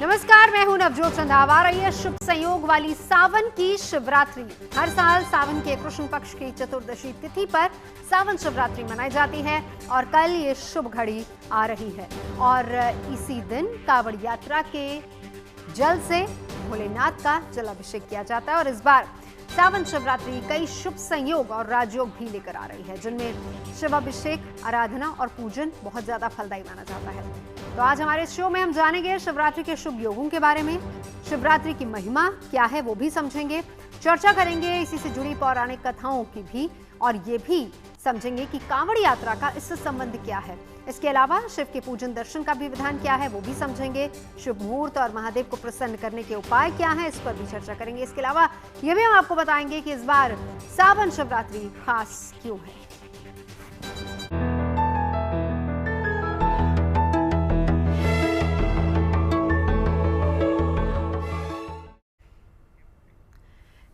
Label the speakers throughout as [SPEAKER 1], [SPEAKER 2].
[SPEAKER 1] नमस्कार, मैं हूं नवजोत चंदावा। रही है शुभ संयोग वाली सावन की शिवरात्रि। हर साल सावन के कृष्ण पक्ष की चतुर्दशी तिथि पर सावन शिवरात्रि मनाई जाती है और कल ये शुभ घड़ी आ रही है और इसी दिन कांवड़ यात्रा के जल से भोलेनाथ का जलाभिषेक किया जाता है। और इस बार सावन शिवरात्रि कई शुभ संयोग और राजयोग भी लेकर आ रही है, जिनमें शिवाभिषेक, आराधना और पूजन बहुत ज्यादा फलदायी माना जाता है। तो आज हमारे इस शो में हम जानेंगे शिवरात्रि के शुभ योगों के बारे में, शिवरात्रि की महिमा क्या है वो भी समझेंगे, चर्चा करेंगे इसी से जुड़ी पौराणिक कथाओं की भी, और ये भी समझेंगे कि कांवड़ यात्रा का इससे संबंध क्या है। इसके अलावा शिव के पूजन दर्शन का भी विधान क्या है वो भी समझेंगे। शुभ मुहूर्त और महादेव को प्रसन्न करने के उपाय क्या है, इस पर भी चर्चा करेंगे। इसके अलावा ये भी हम आपको बताएंगे कि इस बार सावन शिवरात्रि खास क्यों है।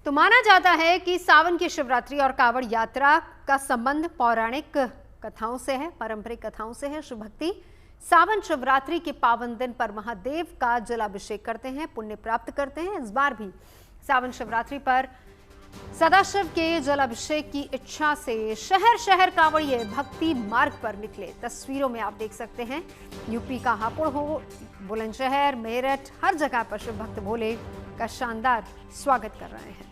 [SPEAKER 1] तो माना जाता है कि सावन की शिवरात्रि और कांवड़ यात्रा का संबंध पौराणिक कथाओं से है, पारंपरिक कथाओं से है। शिव भक्ति सावन शिवरात्रि के पावन दिन पर महादेव का जलाभिषेक करते हैं, पुण्य प्राप्त करते हैं। इस बार भी सावन शिवरात्रि पर सदाशिव के जलाभिषेक की इच्छा से शहर शहर कांवड़िए भक्ति मार्ग पर निकले। तस्वीरों में आप देख सकते हैं, यूपी का हापुड़ हो, बुलंदशहर, मेरठ, हर जगह पर शिव भक्त भोले का शानदार स्वागत कर रहे हैं।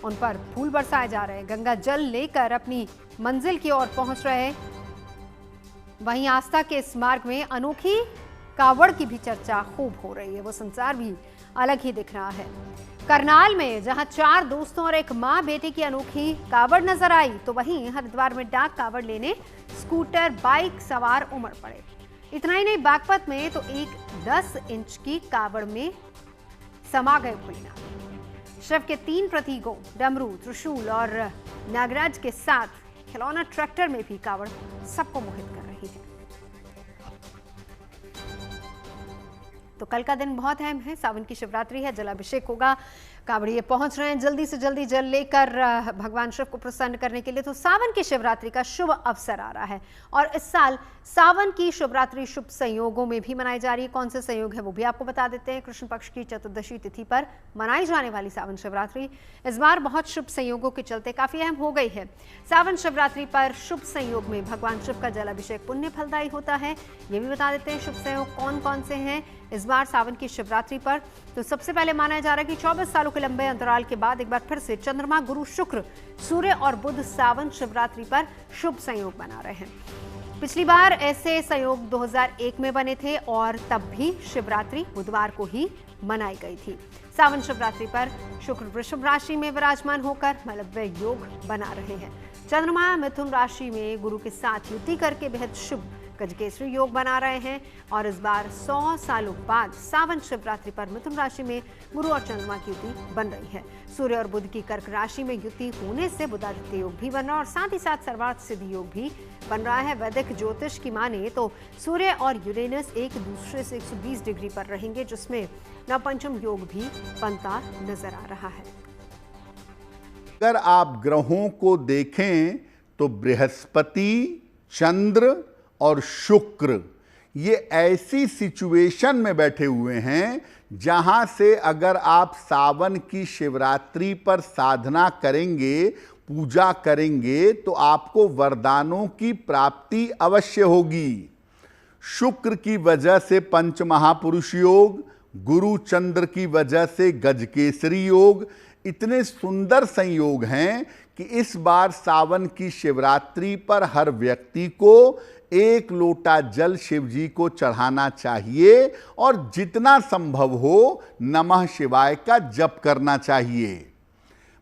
[SPEAKER 1] उन पर फूल बरसाए जा रहे हैं, गंगा जल लेकर अपनी मंजिल की ओर पहुंच रहे हैं। वहीं आस्था के इस मार्ग में अनोखी कांवड़ की भी चर्चा खूब हो रही है, वो संसार भी अलग ही दिख रहा है। करनाल में जहां 4 दोस्तों और एक मां बेटे की अनोखी कांवड़ नजर आई, तो वहीं हरिद्वार में डाक कांवड़ लेने स्कूटर बाइक सवार उमड़ पड़े। इतना ही नहीं, बागपत में तो एक 10 इंच की कांवड़ में समा गए भोलेनाथ। शिव के 3 प्रतीकों डमरू, त्रिशूल और नागराज के साथ खिलौना ट्रैक्टर में भी कांवड़ सबको मोहित कर रही है। तो कल का दिन बहुत अहम है, सावन की शिवरात्रि है, जलाभिषेक होगा, कांवड़िए पहुंच रहे हैं जल्दी से जल्दी जल लेकर भगवान शिव को प्रसन्न करने के लिए। तो सावन की शिवरात्रि का शुभ अवसर आ रहा है और इस साल सावन की शिवरात्रि शुभ संयोगों में भी मनाई जा रही है। कौन से संयोग है वो भी आपको बता देते हैं। कृष्ण पक्ष की चतुर्दशी तिथि पर मनाई जाने वाली सावन शिवरात्रि इस बार बहुत शुभ संयोगों के चलते काफी अहम हो गई है। सावन शिवरात्रि पर शुभ संयोग में भगवान शिव का जलाभिषेक पुण्य फलदायी होता है, ये भी बता देते हैं। शुभ संयोग कौन कौन से हैं इस बार सावन की शिवरात्रि पर। तो सबसे पहले माना जा रहा है कि 24 सालों के लंबे अंतराल के बाद एक बार फिर से चंद्रमा, गुरु, शुक्र, सूर्य और बुध सावन शिवरात्रि पर शुभ संयोग बना रहे हैं। पिछली बार ऐसे संयोग 2001 में बने थे और तब भी शिवरात्रि बुधवार को ही मनाई गई थी। सावन शिवरात्रि पर शुक्र वृषभ राशि में विराजमान होकर मलव्य योग बना रहे हैं। चंद्रमा मिथुन राशि में गुरु के साथ युति करके बेहद शुभ गजकेसरी योग बना रहे हैं और इस बार 100 सालों बाद सावन शिवरात्रि पर मिथुन राशि में गुरु और चंद्रमा की युति बन रही है। सूर्य और बुध की कर्क राशि में युति होने से बुधादित्य योग भी बन रहा है और साथ ही साथ सर्वार्थ सिद्धि योग भी बन रहा है। वैदिक ज्योतिष की माने तो सूर्य और यूरेनस एक दूसरे से 120 डिग्री पर रहेंगे, जिसमें नवपंचम योग भी बनता नजर आ रहा है।
[SPEAKER 2] अगर आप ग्रहों को देखें तो बृहस्पति, चंद्र और शुक्र ये ऐसी सिचुएशन में बैठे हुए हैं जहां से अगर आप सावन की शिवरात्रि पर साधना करेंगे, पूजा करेंगे तो आपको वरदानों की प्राप्ति अवश्य होगी। शुक्र की वजह से पंच महापुरुष योग, गुरु चंद्र की वजह से गजकेसरी योग, इतने सुंदर संयोग हैं कि इस बार सावन की शिवरात्रि पर हर व्यक्ति को 1 लोटा जल शिव जी को चढ़ाना चाहिए और जितना संभव हो नमः शिवाय का जप करना चाहिए।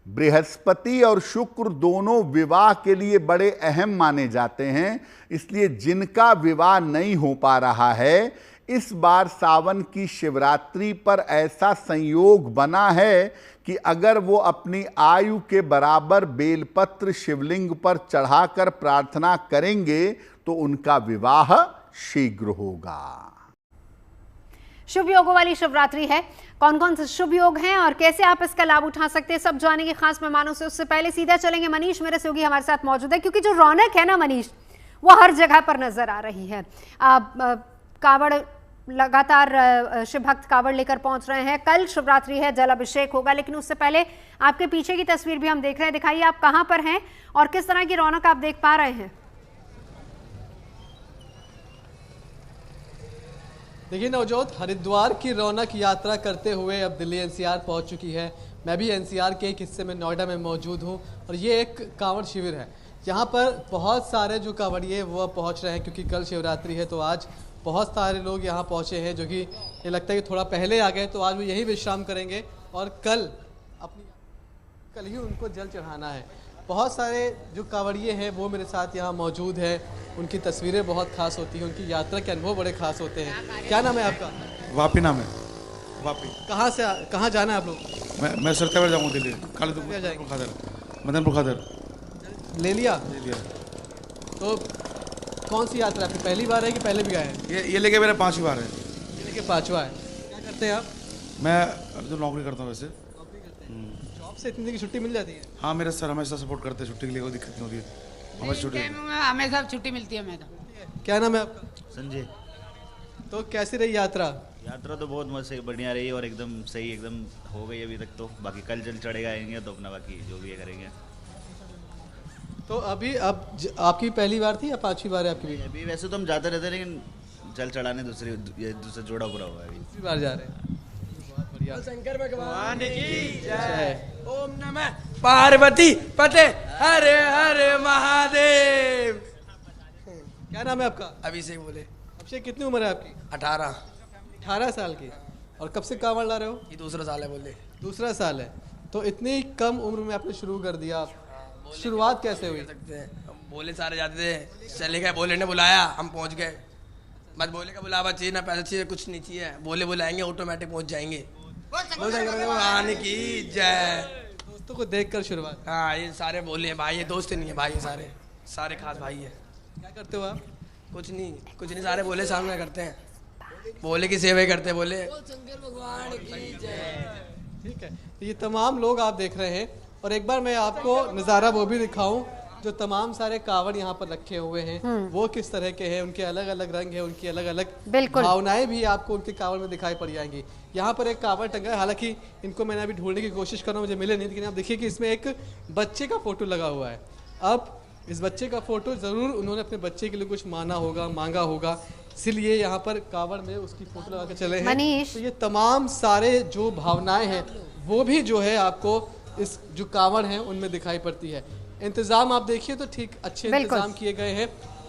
[SPEAKER 2] बृहस्पति और शुक्र दोनों विवाह के लिए बड़े अहम माने जाते हैं, इसलिए जिनका विवाह नहीं हो पा रहा है, इस बार सावन की शिवरात्रि पर ऐसा संयोग बना है कि अगर वो अपनी आयु के बराबर बेलपत्र शिवलिंग पर चढ़ाकर प्रार्थना करेंगे तो उनका विवाह शीघ्र होगा।
[SPEAKER 1] शुभ योगों वाली शिवरात्रि है, कौन कौन से शुभ योग हैं और कैसे आप इसका लाभ उठा सकते हैं सब जानेंगे खास मेहमानों से। उससे पहले सीधा चलेंगे, मनीष मेरे सहयोगी हमारे साथ मौजूद है, क्योंकि जो रौनक है ना मनीष, वो हर जगह पर नजर आ रही है। कांवड़ लगातार शिव भक्त कावड़ लेकर पहुंच रहे हैं। कल शिवरात्रि है, जल अभिषेक होगा, लेकिन उससे पहले आपके पीछे की तस्वीर भी हम देख रहे हैं। दिखाइए आप कहां पर हैं और किस तरह की रौनक आप देख पा रहे हैं।
[SPEAKER 3] देखिए नवजोत, हरिद्वार की रौनक यात्रा करते हुए अब दिल्ली एनसीआर पहुंच चुकी है। मैं भी एनसीआर के एक हिस्से में नोएडा में मौजूद हूं और ये एक कांवड़ शिविर है। यहाँ पर बहुत सारे जो कांवड़िए वो पहुंच रहे हैं क्योंकि कल शिवरात्रि है, तो आज बहुत सारे लोग यहाँ पहुँचे हैं जो कि ये लगता है कि थोड़ा पहले आ गए, तो आज वो यहीं विश्राम करेंगे और कल ही उनको जल चढ़ाना है। बहुत सारे जो कांवड़िए हैं वो मेरे साथ यहाँ मौजूद हैं। उनकी तस्वीरें बहुत खास होती हैं, उनकी यात्रा के अनुभव बड़े खास होते हैं। क्या नाम है आपका?
[SPEAKER 4] वापी नाम है। वापी
[SPEAKER 3] कहाँ जाना है आप लोग?
[SPEAKER 4] मैं सरतावर जाऊँगा दिल्ली, मदनपुर खादर।
[SPEAKER 3] ले लिया।
[SPEAKER 4] तो
[SPEAKER 3] कौन सी यात्रा आपकी पहली बार है कि पहले भी गए हैं?
[SPEAKER 4] ये लेके मेरा 5वीं बार है।
[SPEAKER 3] ये लेके 5वां है। क्या करते हैं आप?
[SPEAKER 4] मैं जो नौकरी करता हूँ वैसे।
[SPEAKER 3] जॉब से इतनी दिन की छुट्टी मिल जाती है?
[SPEAKER 4] हाँ, मेरे सर हमेशा सपोर्ट करते हैं, छुट्टी के लिए कोई दिक्कत नहीं होती है, हमें छुट्टी
[SPEAKER 5] हमेशा छुट्टी मिलती है। मैं
[SPEAKER 3] क्या नाम है आपका?
[SPEAKER 6] संजय।
[SPEAKER 3] तो कैसी रही यात्रा?
[SPEAKER 6] यात्रा तो बहुत मस्त बढ़िया रही और एकदम सही, एकदम हो गई अभी तक तो। बाकी कल जल चढ़ेगा आएंगे तो अपना बाकी जो भी है करेंगे।
[SPEAKER 3] तो अभी अब आपकी पहली बार थी या 5वीं बार है आपकी?
[SPEAKER 6] अभी वैसे तो हम जाते रहते हैं लेकिन जल चढ़ाने दूसरा जोड़ा पूरा हुआ है,
[SPEAKER 3] दूसरी बार जा रहे हैं। बहुत बढ़िया।
[SPEAKER 5] शंकर भगवान की
[SPEAKER 3] जय।
[SPEAKER 5] ओम नमः पार्वती पते हरे हरे महादेव।
[SPEAKER 3] क्या नाम है आपका?
[SPEAKER 5] अभिषेक बोले।
[SPEAKER 3] अभिषेक, कितनी उम्र है आपकी?
[SPEAKER 5] 18
[SPEAKER 3] साल की। और कब से कांवड़ ला रहे हो?
[SPEAKER 5] ये दूसरा साल है बोले।
[SPEAKER 3] दूसरा साल है। तो इतनी कम उम्र में आपने शुरू कर दिया, शुरुआत कैसे हुई?
[SPEAKER 5] सकते हैं बोले सारे जाते थे, चले गए, बोले ने बुलाया, हम पहुंच गए। बस बोले का बुलावा चाहिए, ना पैसा चाहिए, कुछ नहीं चाहिए। बोले बुलाएंगे ऑटोमेटिक पहुंच जाएंगे। भगवान की जय।
[SPEAKER 3] दोस्तों को देखकर शुरुआत।
[SPEAKER 5] हाँ, ये सारे बोले हैं भाई, ये दोस्त नहीं है भाई, ये सारे खास भाई है।
[SPEAKER 3] क्या करते हो आप?
[SPEAKER 5] कुछ नहीं, सारे बोले सामने करते हैं, बोले की सेवा करते हैं। बोले शंकर भगवान की जय।
[SPEAKER 3] ठीक है, तो ये तमाम लोग आप देख रहे हैं और एक बार मैं आपको नज़ारा वो भी दिखाऊं जो तमाम सारे कावड़ यहाँ पर रखे हुए हैं वो किस तरह के हैं, उनके अलग अलग रंग है, उनकी अलग अलग भावनाएं भी आपको उनके कावड़ में दिखाई पड़ जाएंगी। यहाँ पर एक कावड़ टंगा है, हालांकि इनको मैंने अभी ढूंढने की कोशिश कर रहा हूँ, मुझे मिले नहीं, लेकिन आप देखिए कि इसमें एक बच्चे का फोटो लगा हुआ है। अब इस बच्चे का फोटो जरूर उन्होंने अपने बच्चे के लिए कुछ मांगा होगा, इसीलिए यहाँ पर कावड़ में उसकी फोटो लगा के चले हैं। तो ये तमाम सारे जो भावनाएं हैं वो भी जो है आपको इस जो कावड़ हैं उनमें दिखाई पड़ती है। इंतजाम आप देखिए तो ठीक अच्छे इंतजाम किए गए हैं,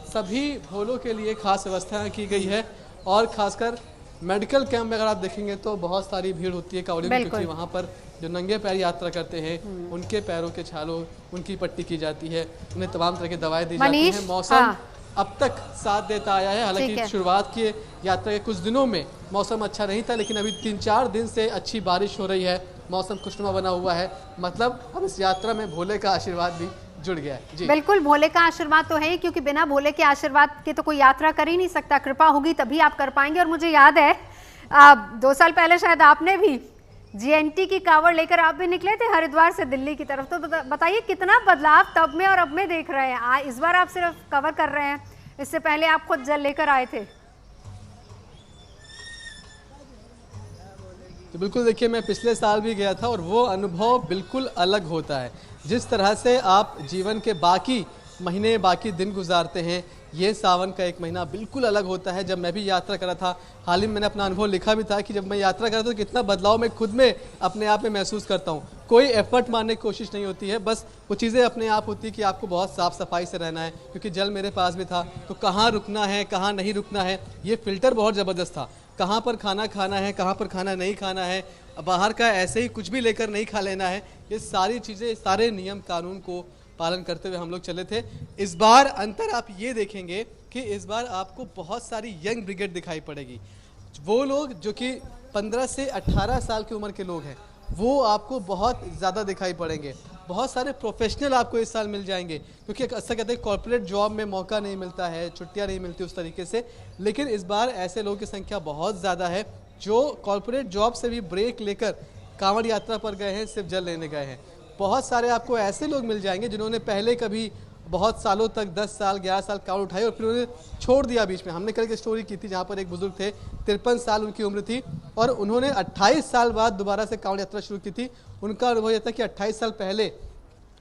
[SPEAKER 3] सभी भोलों के लिए खास व्यवस्थाएं की गई है और खासकर मेडिकल कैंप में अगर आप देखेंगे तो बहुत सारी भीड़ होती है कावड़ियों की, क्योंकि वहाँ पर जो नंगे पैर यात्रा करते हैं उनके पैरों के छालों उनकी पट्टी की जाती है, उन्हें तमाम तरह की दवाएं दी जाती हैं। मौसम अब तक साथ देता आया है, हालांकि शुरुआत की यात्रा के कुछ दिनों में मौसम अच्छा नहीं था, लेकिन अभी 3-4 दिन से अच्छी बारिश हो रही है, मौसम खुशनुमा बना हुआ है। मतलब अब इस यात्रा में भोले का आशीर्वाद भी जुड़ गया है। जी
[SPEAKER 1] बिल्कुल, भोले का आशीर्वाद तो है ही, क्योंकि बिना भोले के आशीर्वाद के तो कोई यात्रा कर ही नहीं सकता। कृपा होगी तभी आप कर पाएंगे। और मुझे याद है 2 साल पहले शायद आपने भी जीएनटी की कावड़ लेकर आप भी निकले थे हरिद्वार से दिल्ली की तरफ। तो बताइए कितना बदलाव तब में और अब में देख रहे हैं। इस बार आप सिर्फ कवर कर रहे हैं, इससे पहले आप खुद जल लेकर आए थे।
[SPEAKER 3] तो बिल्कुल देखिए, मैं पिछले साल भी गया था और वो अनुभव बिल्कुल अलग होता है। जिस तरह से आप जीवन के बाकी महीने बाकी दिन गुजारते हैं, ये सावन का 1 महीना बिल्कुल अलग होता है। जब मैं भी यात्रा करा था, हाल ही में मैंने अपना अनुभव लिखा भी था कि जब मैं यात्रा करा था तो कितना बदलाव मैं खुद में अपने आप में महसूस करता हूँ। कोई एफर्ट मारने की कोशिश नहीं होती है, बस वो चीज़ें अपने आप होती है कि आपको बहुत साफ़ सफाई से रहना है। क्योंकि जल मेरे पास भी था, तो कहाँ रुकना है कहाँ नहीं रुकना है ये फिल्टर बहुत ज़बरदस्त था। कहाँ पर खाना खाना है, कहाँ पर खाना नहीं खाना है, बाहर का ऐसे ही कुछ भी लेकर नहीं खा लेना है, ये सारी चीज़ें सारे नियम कानून को पालन करते हुए हम लोग चले थे। इस बार अंतर आप ये देखेंगे कि इस बार आपको बहुत सारी यंग ब्रिगेड दिखाई पड़ेगी। वो लोग जो कि 15 से 18 साल की उम्र के लोग हैं वो आपको बहुत ज़्यादा दिखाई पड़ेंगे। बहुत सारे प्रोफेशनल आपको इस साल मिल जाएंगे, क्योंकि अक्सर कहते हैं कॉर्पोरेट जॉब में मौका नहीं मिलता है, छुट्टियां नहीं मिलती उस तरीके से, लेकिन इस बार ऐसे लोगों की संख्या बहुत ज़्यादा है जो कॉर्पोरेट जॉब से भी ब्रेक लेकर कांवड़ यात्रा पर गए हैं, सिर्फ जल लेने गए हैं। बहुत सारे आपको ऐसे लोग मिल जाएंगे जिन्होंने पहले कभी बहुत सालों तक 10 साल 11 साल कांवड़ उठाई और फिर उन्हें छोड़ दिया बीच में। हमने कल एक स्टोरी की थी जहाँ पर एक बुजुर्ग थे 53 साल उनकी उम्र थी और उन्होंने 28 साल बाद दोबारा से कांवड़ यात्रा शुरू की थी। उनका अनुभव यह था कि 28 साल पहले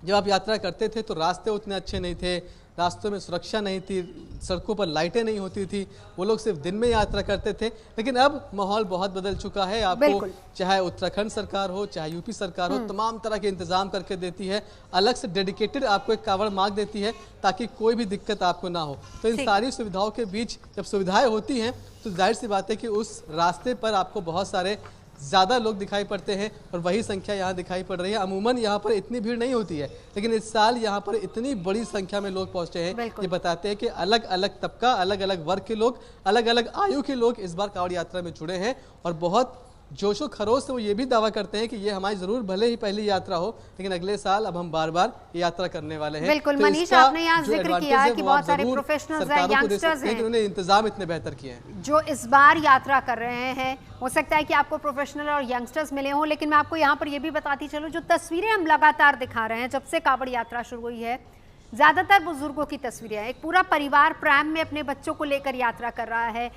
[SPEAKER 3] जब आप यात्रा करते थे तो रास्ते उतने अच्छे नहीं थे, रास्तों में सुरक्षा नहीं थी, सड़कों पर लाइटें नहीं होती थी, वो लोग सिर्फ दिन में यात्रा करते थे। लेकिन अब माहौल बहुत बदल चुका है। आपको चाहे उत्तराखंड सरकार हो, चाहे यूपी सरकार हो, तमाम तरह के इंतजाम करके देती है। अलग से डेडिकेटेड आपको एक कावड़ मार्ग देती है ताकि कोई भी दिक्कत आपको ना हो। तो इन सारी सुविधाओं के बीच जब सुविधाएं होती हैं तो जाहिर सी बात है कि उस रास्ते पर आपको बहुत सारे ज़्यादा लोग दिखाई पड़ते हैं और वही संख्या यहाँ दिखाई पड़ रही है। अमूमन यहाँ पर इतनी भीड़ नहीं होती है, लेकिन इस साल यहाँ पर इतनी बड़ी संख्या में लोग पहुँचे हैं। ये बताते हैं कि अलग अलग तबका, अलग अलग वर्ग के लोग, अलग अलग आयु के लोग इस बार कांवड़ यात्रा में जुड़े हैं और बहुत जोशो खरोश से वो ये भी दावा करते हैं कि ये हमारी जरूर भले ही पहली यात्रा हो, लेकिन अगले साल अब हम बार बार ये यात्रा करने वाले हैं।
[SPEAKER 1] बिल्कुल
[SPEAKER 3] तो
[SPEAKER 1] मनीष, आपने यहाँ जिक्र किया है कि बहुत सारे प्रोफेशनल्स हैं, यंगस्टर्स हैं,
[SPEAKER 3] उन्होंने इंतजाम इतने बेहतर किए हैं
[SPEAKER 1] जो इस बार यात्रा कर रहे हैं। हो सकता है कि आपको प्रोफेशनल और यंगस्टर्स मिले हों, लेकिन मैं आपको यहाँ पर ये भी बताती चलूँ, जो तस्वीरें हम लगातार दिखा रहे हैं जब से कांवड़ यात्रा शुरू हुई है, ज़्यादातर बुजुर्गों की तस्वीरें हैं। एक पूरा परिवार प्रैम में अपने बच्चों को लेकर यात्रा कर रहा है,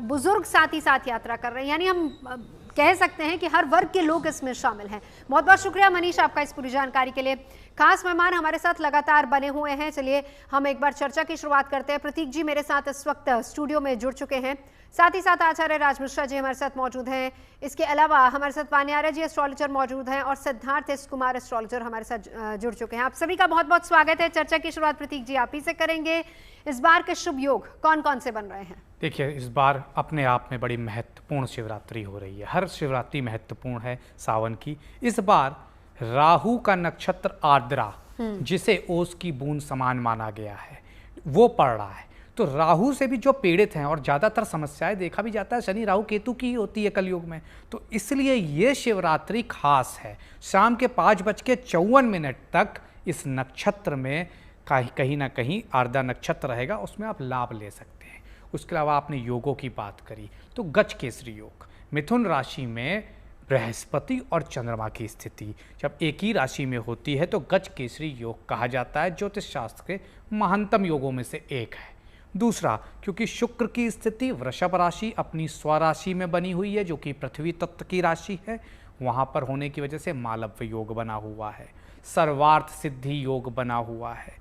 [SPEAKER 1] बुजुर्ग साथ ही साथ यात्रा कर रहे हैं, यानी हम कह सकते हैं कि हर वर्ग के लोग इसमें शामिल हैं। बहुत बहुत शुक्रिया मनीष आपका इस पूरी जानकारी के लिए। खास मेहमान हमारे साथ लगातार बने हुए हैं। चलिए हम एक बार चर्चा की शुरुआत करते हैं। प्रतीक जी मेरे साथ इस वक्त स्टूडियो में जुड़ चुके हैं, साथ ही साथ आचार्य राज मिश्रा जी हमारे साथ मौजूद हैं। इसके अलावा हमारे साथ वानियारा जी एस्ट्रोलॉजर मौजूद हैं और सिद्धार्थ एस कुमार एस्ट्रोलॉजर हमारे साथ जुड़ चुके हैं। आप सभी का बहुत बहुत स्वागत है। चर्चा की शुरुआत प्रतीक जी आप ही से करेंगे। इस बार के शुभ योग कौन कौन से बन रहे हैं?
[SPEAKER 7] देखिए, इस बार अपने आप में बड़ी महत्वपूर्ण शिवरात्रि हो रही है। हर शिवरात्रि महत्वपूर्ण है सावन की। इस बार राहु का नक्षत्र आर्द्रा, जिसे ओस की बूंद समान माना गया है, वो पड़ रहा है। तो राहु से भी जो पीड़ित हैं, और ज़्यादातर समस्याएं देखा भी जाता है शनि राहु केतु की होती है कलयुग में, तो इसलिए ये शिवरात्रि खास है। शाम के 5:54 तक इस नक्षत्र में कहीं ना कहीं आर्द्रा नक्षत्र रहेगा, उसमें आप लाभ ले सकते हैं। उसके अलावा आपने योगों की बात करी तो गज केसरी योग, मिथुन राशि में बृहस्पति और चंद्रमा की स्थिति जब एक ही राशि में होती है तो गज केसरी योग कहा जाता है। ज्योतिष शास्त्र के महानतम योगों में से एक है। दूसरा, क्योंकि शुक्र की स्थिति वृषभ राशि अपनी स्वराशि में बनी हुई है, जो कि पृथ्वी तत्व की राशि है, वहाँ पर होने की वजह से मालव्य योग बना हुआ है, सर्वार्थ सिद्धि योग बना हुआ है।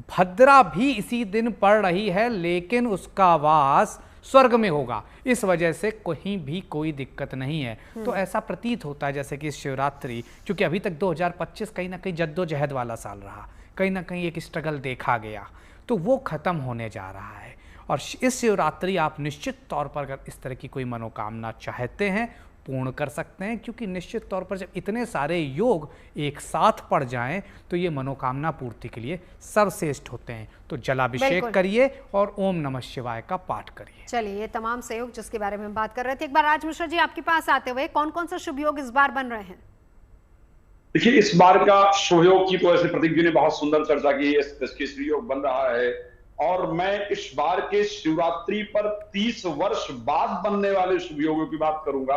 [SPEAKER 7] भद्रा भी इसी दिन पड़ रही है, लेकिन उसका वास स्वर्ग में होगा, इस वजह से कहीं भी कोई दिक्कत नहीं है। तो ऐसा प्रतीत होता है जैसे कि शिवरात्रि, क्योंकि अभी तक 2025 कहीं ना कहीं जद्दोजहद वाला साल रहा, कहीं ना कहीं एक स्ट्रगल देखा गया, तो वो खत्म होने जा रहा है। और इस शिवरात्रि आप निश्चित तौर पर अगर इस तरह की कोई मनोकामना चाहते हैं पूर्ण कर सकते हैं, क्योंकि निश्चित तौर पर जब इतने सारे योग एक साथ पड़ जाएं तो ये मनोकामना पूर्ति के लिए सर्वश्रेष्ठ होते हैं। तो जलाभिषेक करिए और ओम नमः शिवाय का पाठ करिए।
[SPEAKER 1] चलिए, ये तमाम सहयोग जिसके बारे में हम बात कर रहे थे, एक बार राज मिश्रा जी आपके पास आते हुए कौन कौन सा शुभ योग इस बार बन रहे हैं?
[SPEAKER 8] देखिए, इस बार का शुभ योग की तो ऐसे प्रतीक जी ने बहुत सुंदर चर्चा की। केसरी योग बन रहा है और मैं इस बार के शिवरात्रि पर 30 वर्ष बाद बनने वाले शुभ योगों की बात करूंगा।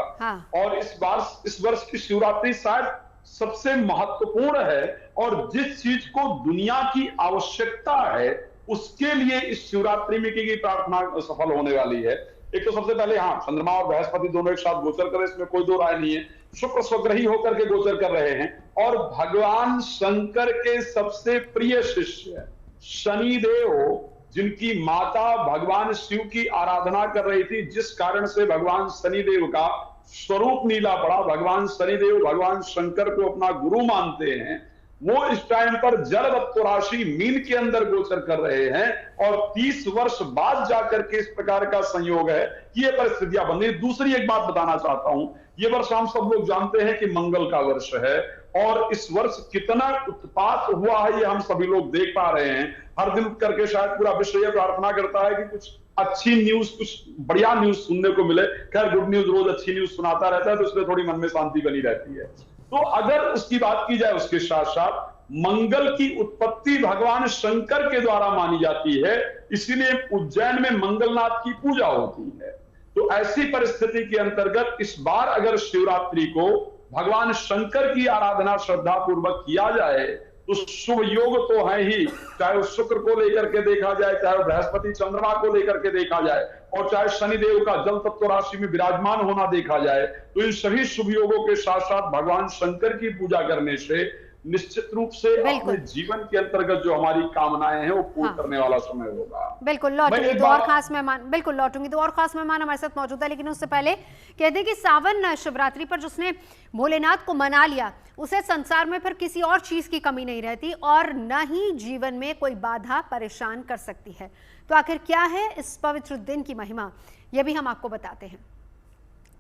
[SPEAKER 8] और इस वर्ष की शिवरात्रि शायद सबसे महत्वपूर्ण है और जिस चीज को दुनिया की आवश्यकता है उसके लिए इस शिवरात्रि में की गई प्रार्थना सफल होने वाली है। एक तो सबसे पहले चंद्रमा और बृहस्पति दोनों एक साथ गोचर कर, इसमें कोई दो राय नहीं है। शुक्र स्वग्रही होकर के गोचर कर रहे हैं और भगवान शंकर के सबसे प्रिय शिष्य शनिदेव, जिनकी माता भगवान शिव की आराधना कर रही थी, जिस कारण से भगवान शनिदेव का स्वरूप नीला पड़ा, भगवान शनिदेव भगवान शंकर को अपना गुरु मानते हैं, वो इस टाइम पर जलवत्व राशि मीन के अंदर गोचर कर रहे हैं और 30 वर्ष बाद जाकर के इस प्रकार का संयोग है, ये परिस्थितियां बन रही। दूसरी एक बात बताना चाहता हूं, ये वर्ष हम सब लोग जानते हैं कि मंगल का वर्ष है और इस वर्ष कितना उत्पात हुआ है ये हम सभी लोग देख पा रहे हैं। हर दिन करके शायद पूरा विश्व ये प्रार्थना करता है कि कुछ अच्छी न्यूज, कुछ बढ़िया न्यूज सुनने को मिले। खैर, गुड न्यूज रोज अच्छी न्यूज सुनाता रहता है तो इसलिए थोड़ी मन में शांति बनी रहती है। तो अगर उसकी बात की जाए, उसके साथ साथ मंगल की उत्पत्ति भगवान शंकर के द्वारा मानी जाती है, इसीलिए उज्जैन में मंगलनाथ की पूजा होती है। तो ऐसी परिस्थिति के अंतर्गत इस बार अगर शिवरात्रि को भगवान शंकर की आराधना श्रद्धा पूर्वक किया जाए तो शुभ योग तो है ही, चाहे उस शुक्र को लेकर के देखा जाए, चाहे बृहस्पति चंद्रमा को लेकर के देखा जाए, और चाहे शनिदेव का जल तत्व राशि में विराजमान होना देखा जाए, तो इन सभी शुभ योगों के साथ साथ भगवान शंकर की पूजा करने से निश्चित रूप से अपने जीवन के अंतर्गत जो हमारी कामनाएं हैं वो पूर्ण करने वाला समय होगा।
[SPEAKER 1] बिल्कुल लौटूंगी, दो और खास मेहमान, बिल्कुल लौटूंगी, दो और खास मेहमान हमारे साथ मौजूद है, लेकिन उससे पहले कहते हैं कि सावन शिवरात्रि पर जिसने भोलेनाथ को मना लिया उसे संसार में फिर किसी और चीज की कमी नहीं रहती और न ही जीवन में कोई बाधा परेशान कर सकती है। तो आखिर क्या है इस पवित्र दिन की महिमा, यह भी हम आपको बताते हैं।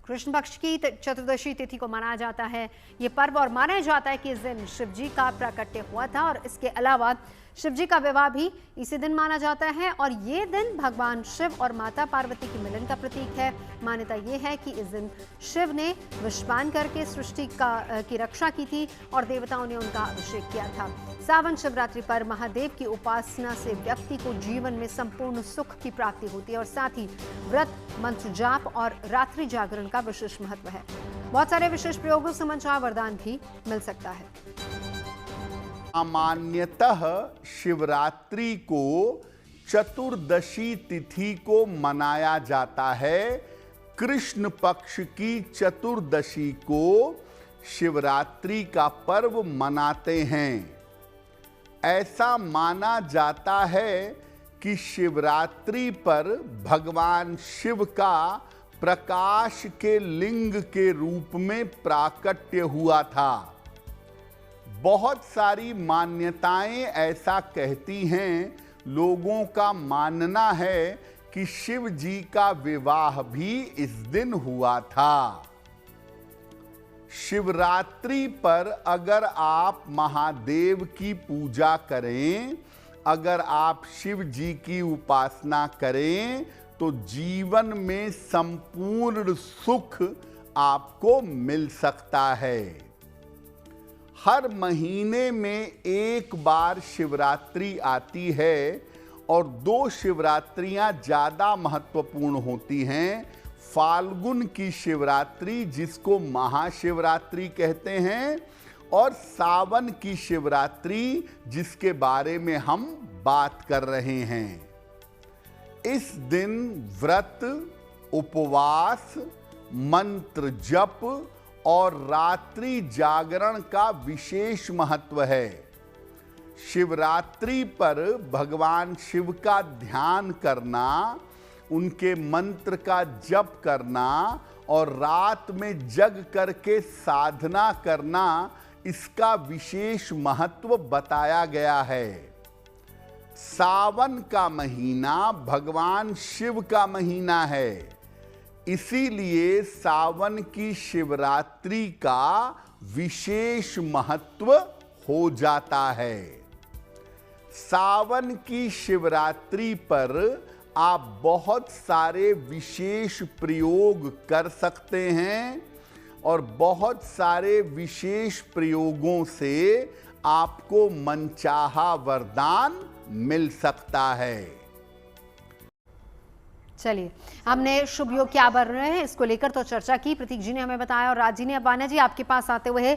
[SPEAKER 1] कृष्ण पक्ष की चतुर्दशी तिथि को मनाया जाता है ये पर्व और माना जाता है कि इस दिन शिव जी का प्राकट्य हुआ था और इसके अलावा शिव जी का विवाह भी इसी दिन माना जाता है और ये दिन भगवान शिव और माता पार्वती के मिलन का प्रतीक है। मान्यता ये है कि इस दिन शिव ने विषपान करके सृष्टि की रक्षा की थी और देवताओं ने उनका अभिषेक किया था। सावन शिवरात्रि पर महादेव की उपासना से व्यक्ति को जीवन में संपूर्ण सुख की प्राप्ति होती है और साथ ही व्रत, मंत्र जाप और रात्रि जागरण का विशेष महत्व है। बहुत सारे विशेष प्रयोगों से मनचाहा वरदान भी मिल सकता है।
[SPEAKER 2] सामान्यतः शिवरात्रि को चतुर्दशी तिथि को मनाया जाता है। कृष्ण पक्ष की चतुर्दशी को शिवरात्रि का पर्व मनाते हैं। ऐसा माना जाता है कि शिवरात्रि पर भगवान शिव का प्रकाश के लिंग के रूप में प्राकट्य हुआ था। बहुत सारी मान्यताएं ऐसा कहती हैं, लोगों का मानना है कि शिव जी का विवाह भी इस दिन हुआ था। शिवरात्रि पर अगर आप महादेव की पूजा करें, अगर आप शिव जी की उपासना करें तो जीवन में संपूर्ण सुख आपको मिल सकता है। हर महीने में एक बार शिवरात्रि आती है और दो शिवरात्रियां ज़्यादा महत्वपूर्ण होती हैं। फाल्गुन की शिवरात्रि जिसको महाशिवरात्रि कहते हैं और सावन की शिवरात्रि जिसके बारे में हम बात कर रहे हैं। इस दिन व्रत, उपवास, मंत्र जप और रात्रि जागरण का विशेष महत्व है। शिवरात्रि पर भगवान शिव का ध्यान करना, उनके मंत्र का जप करना और रात में जग करके साधना करना, इसका विशेष महत्व बताया गया है। सावन का महीना भगवान शिव का महीना है, इसीलिए सावन की शिवरात्रि का विशेष महत्व हो जाता है। सावन की शिवरात्रि पर आप बहुत सारे विशेष प्रयोग कर सकते हैं और बहुत सारे विशेष प्रयोगों से आपको मनचाहा वरदान मिल सकता है।
[SPEAKER 1] चलिए, हमने शुभ योग क्या बन रहे हैं इसको लेकर तो चर्चा की, प्रतीक जी ने हमें बताया और राज जी ने। अब वान्या जी आपके पास आते हुए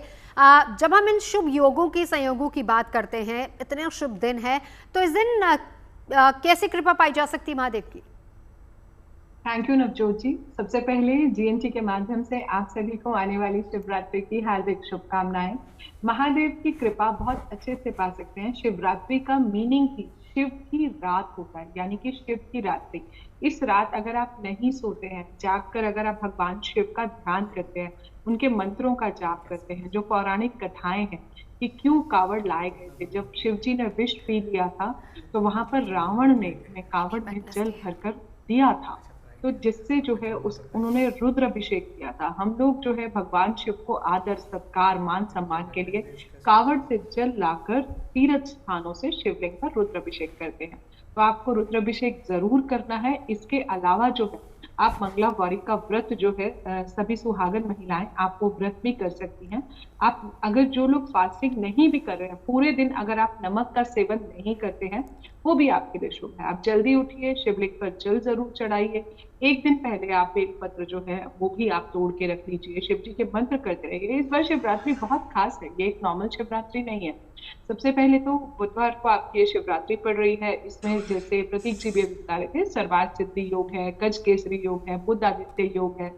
[SPEAKER 1] जब हम इन शुभ योगों की, संयोगों की बात करते हैं, इतने शुभ दिन है, तो इस दिन कैसे कृपा पाई जा सकती है महादेव की?
[SPEAKER 9] थैंक यू नवजोत जी। सबसे पहले जीएनटी के माध्यम से आप सभी को आने वाली शिवरात्रि की हार्दिक शुभकामनाएं। महादेव की कृपा बहुत अच्छे से पा सकते हैं। शिवरात्रि का मीनिंग ही शिव की रात होता है, यानी कि शिव की रात्रि। इस रात अगर आप नहीं सोते हैं, जागकर अगर आप भगवान शिव का ध्यान करते हैं, उनके मंत्रों का जाप करते हैं, जो पौराणिक कथाएं हैं कि क्यों कावड़ लाए गए थे, जब शिव जी ने विष पी लिया था तो वहां पर रावण ने कावड़ में जल भरकर दिया था, तो जिससे जो है उन्होंने रुद्र अभिषेक किया था। हम लोग जो है भगवान शिव को आदर, सत्कार, मान सम्मान के लिए कावड़ से जल लाकर तीर्थ स्थानों से शिवलिंग पर रुद्र अभिषेक करते हैं। तो आपको रुद्र अभिषेक जरूर करना है। इसके अलावा जो है आप मंगला गौरी का व्रत जो है सभी सुहागन महिलाएं आप वो व्रत भी कर सकती हैं। आप अगर जो लोग फास्टिंग नहीं भी कर रहे हैं, पूरे दिन अगर आप नमक का सेवन नहीं करते हैं, वो भी आपके लिए शुभ है। आप जल्दी उठिए, शिवलिंग पर जल जरूर चढ़ाइए। एक दिन पहले आप बेलपत्र जो है वो भी आप तोड़ के रख लीजिए, शिव जी के मंत्र करते रहिए। इस बार शिवरात्रि बहुत खास है, ये एक नॉर्मल शिवरात्रि नहीं है। सबसे पहले तो बुधवार को आपकी ये शिवरात्रि पड़ रही है। इसमें जैसे प्रतीक जी भी अभी बता रहे थे, सर्वार्थ सिद्धि योग है, गज केसरी योग है, बुध आदित्य योग है,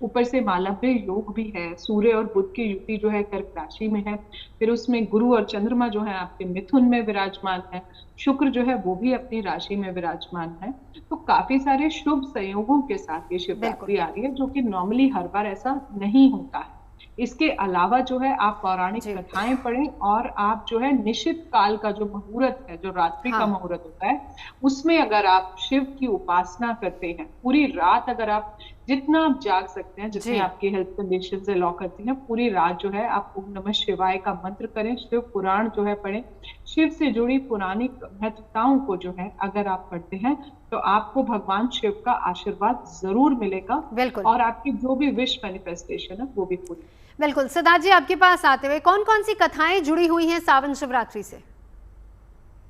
[SPEAKER 9] ऊपर से मालव्य योग भी है, सूर्य और बुध की युति जो है कर्क राशि में है, फिर उसमें गुरु और चंद्रमा जो है आपके मिथुन में विराजमान है, शुक्र जो है वो भी अपनी राशि में विराजमान है। तो काफी सारे शुभ संयोगों के साथ ये शिवरात्रि आ रही है, जो कि नॉर्मली हर बार ऐसा नहीं होता है। इसके अलावा जो है आप पौराणिक कथाएं पढ़ें और आप जो है निश्चित काल का जो मुहूर्त है, जो रात्रि का मुहूर्त होता है, उसमें अगर आप शिव की उपासना करते हैं, पूरी रात अगर आप जितना आप जाग सकते हैं, जितनी आपकी हेल्थ कंडीशन से लॉ करती हैं, पूरी रात जो है आप ओम नमः शिवाय का मंत्र करें, शिव पुराण जो है पढ़ें, शिव से जुड़ी पुराणिक महत्वताओं को जो है अगर आप पढ़ते हैं तो आपको भगवान शिव का आशीर्वाद जरूर मिलेगा।
[SPEAKER 1] बिल्कुल।
[SPEAKER 9] और आपकी जो भी विश मैनिफेस्टेशन है वो भी पूरी।
[SPEAKER 1] बिल्कुल। सिद्धार्थ जी, आपके पास आते हुए कौन कौन सी कथाएं जुड़ी हुई हैं सावन शिवरात्रि से?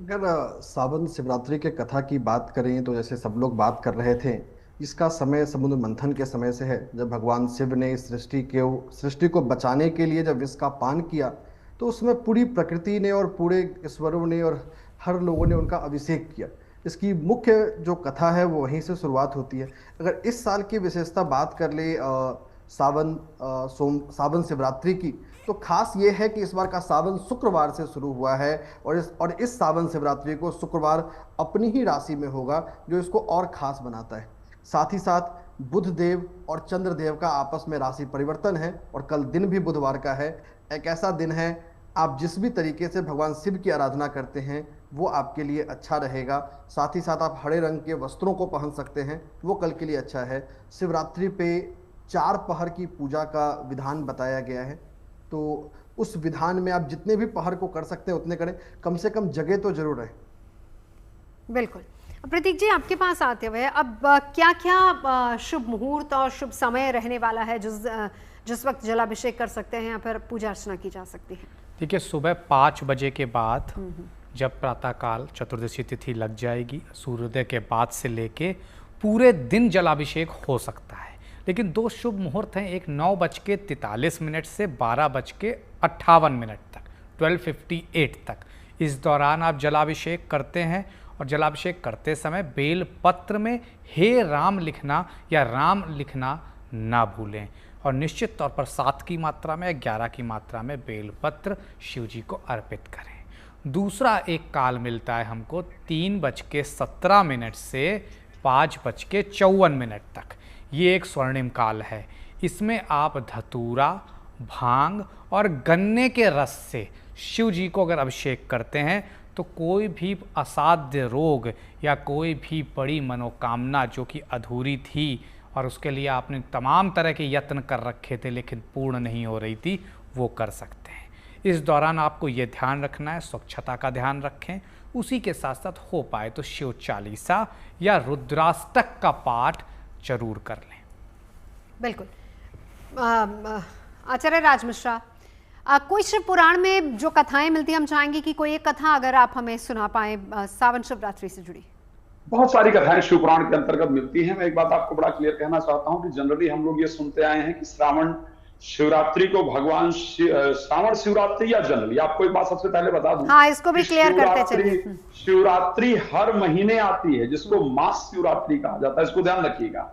[SPEAKER 10] अगर सावन शिवरात्रि के कथा की बात करें तो जैसे सब लोग बात कर रहे थे, इसका समय समुद्र मंथन के समय से है, जब भगवान शिव ने इस सृष्टि को बचाने के लिए जब विष का पान किया, तो उसमें पूरी प्रकृति ने और पूरे ईश्वरों ने और हर लोगों ने उनका अभिषेक किया। इसकी मुख्य जो कथा है वो वहीं से शुरुआत होती है। अगर इस साल की विशेषता बात कर ले सावन शिवरात्रि की, तो खास ये है कि इस बार का सावन शुक्रवार से शुरू हुआ है और इस सावन शिवरात्रि को शुक्रवार अपनी ही राशि में होगा, जो इसको और खास बनाता है। साथ ही साथ बुध देव और चंद्र देव का आपस में राशि परिवर्तन है और कल दिन भी बुधवार का है। एक ऐसा दिन है, आप जिस भी तरीके से भगवान शिव की आराधना करते हैं वो आपके लिए अच्छा रहेगा। साथ ही साथ आप हरे रंग के वस्त्रों को पहन सकते हैं, वो कल के लिए अच्छा है। शिवरात्रि पे 4 पहर की पूजा का विधान बताया गया है, तो उस विधान में आप जितने भी पहर को कर सकते हैं उतने करें, कम से कम जगह तो जरूर रहे।
[SPEAKER 1] बिल्कुल। प्रतीक जी, आपके पास आते हुए अब क्या क्या शुभ मुहूर्त और शुभ समय रहने वाला है जिस वक्त जलाभिषेक कर सकते हैं या फिर पूजा अर्चना की जा सकती है?
[SPEAKER 7] देखिए, सुबह 5 बजे के बाद जब प्रातःकाल चतुर्दशी तिथि लग जाएगी, सूर्योदय के बाद से लेके पूरे दिन जलाभिषेक हो सकता है। लेकिन 2 शुभ मुहूर्त हैं, एक 9:43 से 12:58 तक, 12:58 तक। इस दौरान आप जलाभिषेक करते हैं और जलाभिषेक करते समय बेल पत्र में हे राम लिखना या राम लिखना ना भूलें और निश्चित तौर पर 7 की मात्रा में या 11 की मात्रा में बेल पत्र शिव जी को अर्पित करें। दूसरा एक काल मिलता है हमको 3:17 से 5:54 तक। ये एक स्वर्णिम काल है। इसमें आप धतूरा, भांग और गन्ने के रस से शिव जी को अगर अभिषेक करते हैं तो कोई भी असाध्य रोग या कोई भी बड़ी मनोकामना जो कि अधूरी थी और उसके लिए आपने तमाम तरह के यत्न कर रखे थे लेकिन पूर्ण नहीं हो रही थी, वो कर सकते हैं। इस दौरान आपको ये ध्यान रखना है, स्वच्छता का ध्यान रखें। उसी के साथ साथ हो पाए तो शिव चालीसा या रुद्राष्टक का पाठ जरूर कर लें।
[SPEAKER 1] बिल्कुल। आचार्य राज मिश्रा, कोई शिव पुराण में जो कथाएं मिलती हैं, हम चाहेंगे कि कोई एक कथा अगर आप हमें सुना पाए सावन शिवरात्रि से जुड़ी।
[SPEAKER 8] बहुत सारी कथाएं शिव पुराण के अंतर्गत मिलती हैं। मैं एक बात आपको बड़ा क्लियर कहना चाहता हूं कि जनरली हम लोग ये सुनते आए हैं कि श्रावण शिवरात्रि को भगवान श्रावण शिवरात्रि या जनरली, आपको एक बात सबसे पहले बता दूं,
[SPEAKER 1] हाँ, इसको भी क्लियर करते चलिए।
[SPEAKER 8] शिवरात्रि हर महीने आती है, जिसको मास शिवरात्रि कहा जाता है, इसको ध्यान रखिएगा।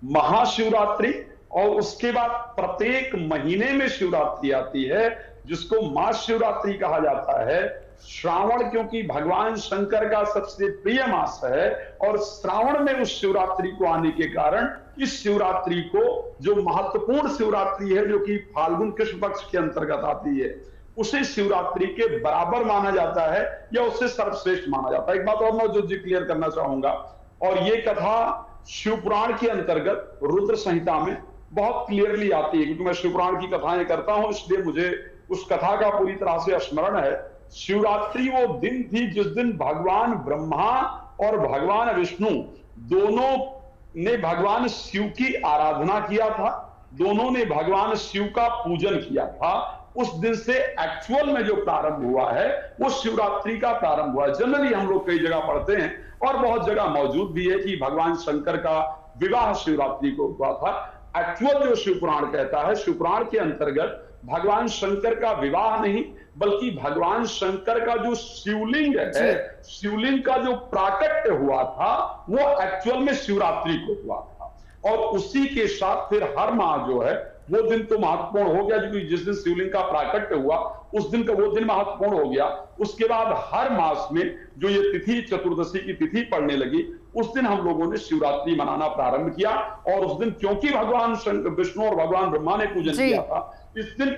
[SPEAKER 8] महाशिवरात्रि और उसके बाद प्रत्येक महीने में शिवरात्रि आती है, जिसको मास शिवरात्रि कहा जाता है। श्रावण क्योंकि भगवान शंकर का सबसे प्रिय मास है और श्रावण में उस शिवरात्रि को आने के कारण इस शिवरात्रि को, जो महत्वपूर्ण शिवरात्रि है जो कि फाल्गुन कृष्ण पक्ष के अंतर्गत आती है, उसे शिवरात्रि के बराबर माना जाता है या उससे सर्वश्रेष्ठ माना जाता है। एक बात और मैं जो क्लियर करना चाहूंगा, और ये कथा शिव पुराण के अंतर्गत रुद्र संहिता में बहुत क्लियरली आती है, क्योंकि मैं शिव पुराण की कथाएं करता हूं, इसलिए मुझे उस कथा का पूरी तरह से स्मरण है। शिवरात्रि वो दिन थी जिस दिन भगवान ब्रह्मा और भगवान विष्णु दोनों ने भगवान शिव की आराधना किया था, दोनों ने भगवान शिव का पूजन किया था। उस दिन से एक्चुअल में जो प्रारंभ हुआ है वो शिवरात्रि का प्रारंभ हुआ है। जनरली हम लोग कई जगह पढ़ते हैं और बहुत जगह मौजूद भी है कि भगवान शंकर का विवाह शिवरात्रि को हुआ था। एक्चुअल जो शिवपुराण कहता है, शिवपुराण के अंतर्गत भगवान शंकर का विवाह नहीं, बल्कि भगवान शंकर का जो शिवलिंग है, शिवलिंग का जो प्राकट्य हुआ था वो एक्चुअल में शिवरात्रि को हुआ था। और उसी के साथ फिर हर माह जो है वो दिन तो महत्वपूर्ण हो गया, क्योंकि जिस दिन शिवलिंग का प्राकट्य हुआ उस दिन का वो दिन महत्वपूर्ण हो गया। उसके बाद हर मास में जो ये तिथि चतुर्दशी की तिथि पड़ने लगी, उस दिन हम लोगों ने शिवरात्रि मनाना प्रारंभ किया। और उस दिन क्योंकि भगवान शंकर, विष्णु और भगवान ब्रह्मा ने पूजन किया था, इस दिन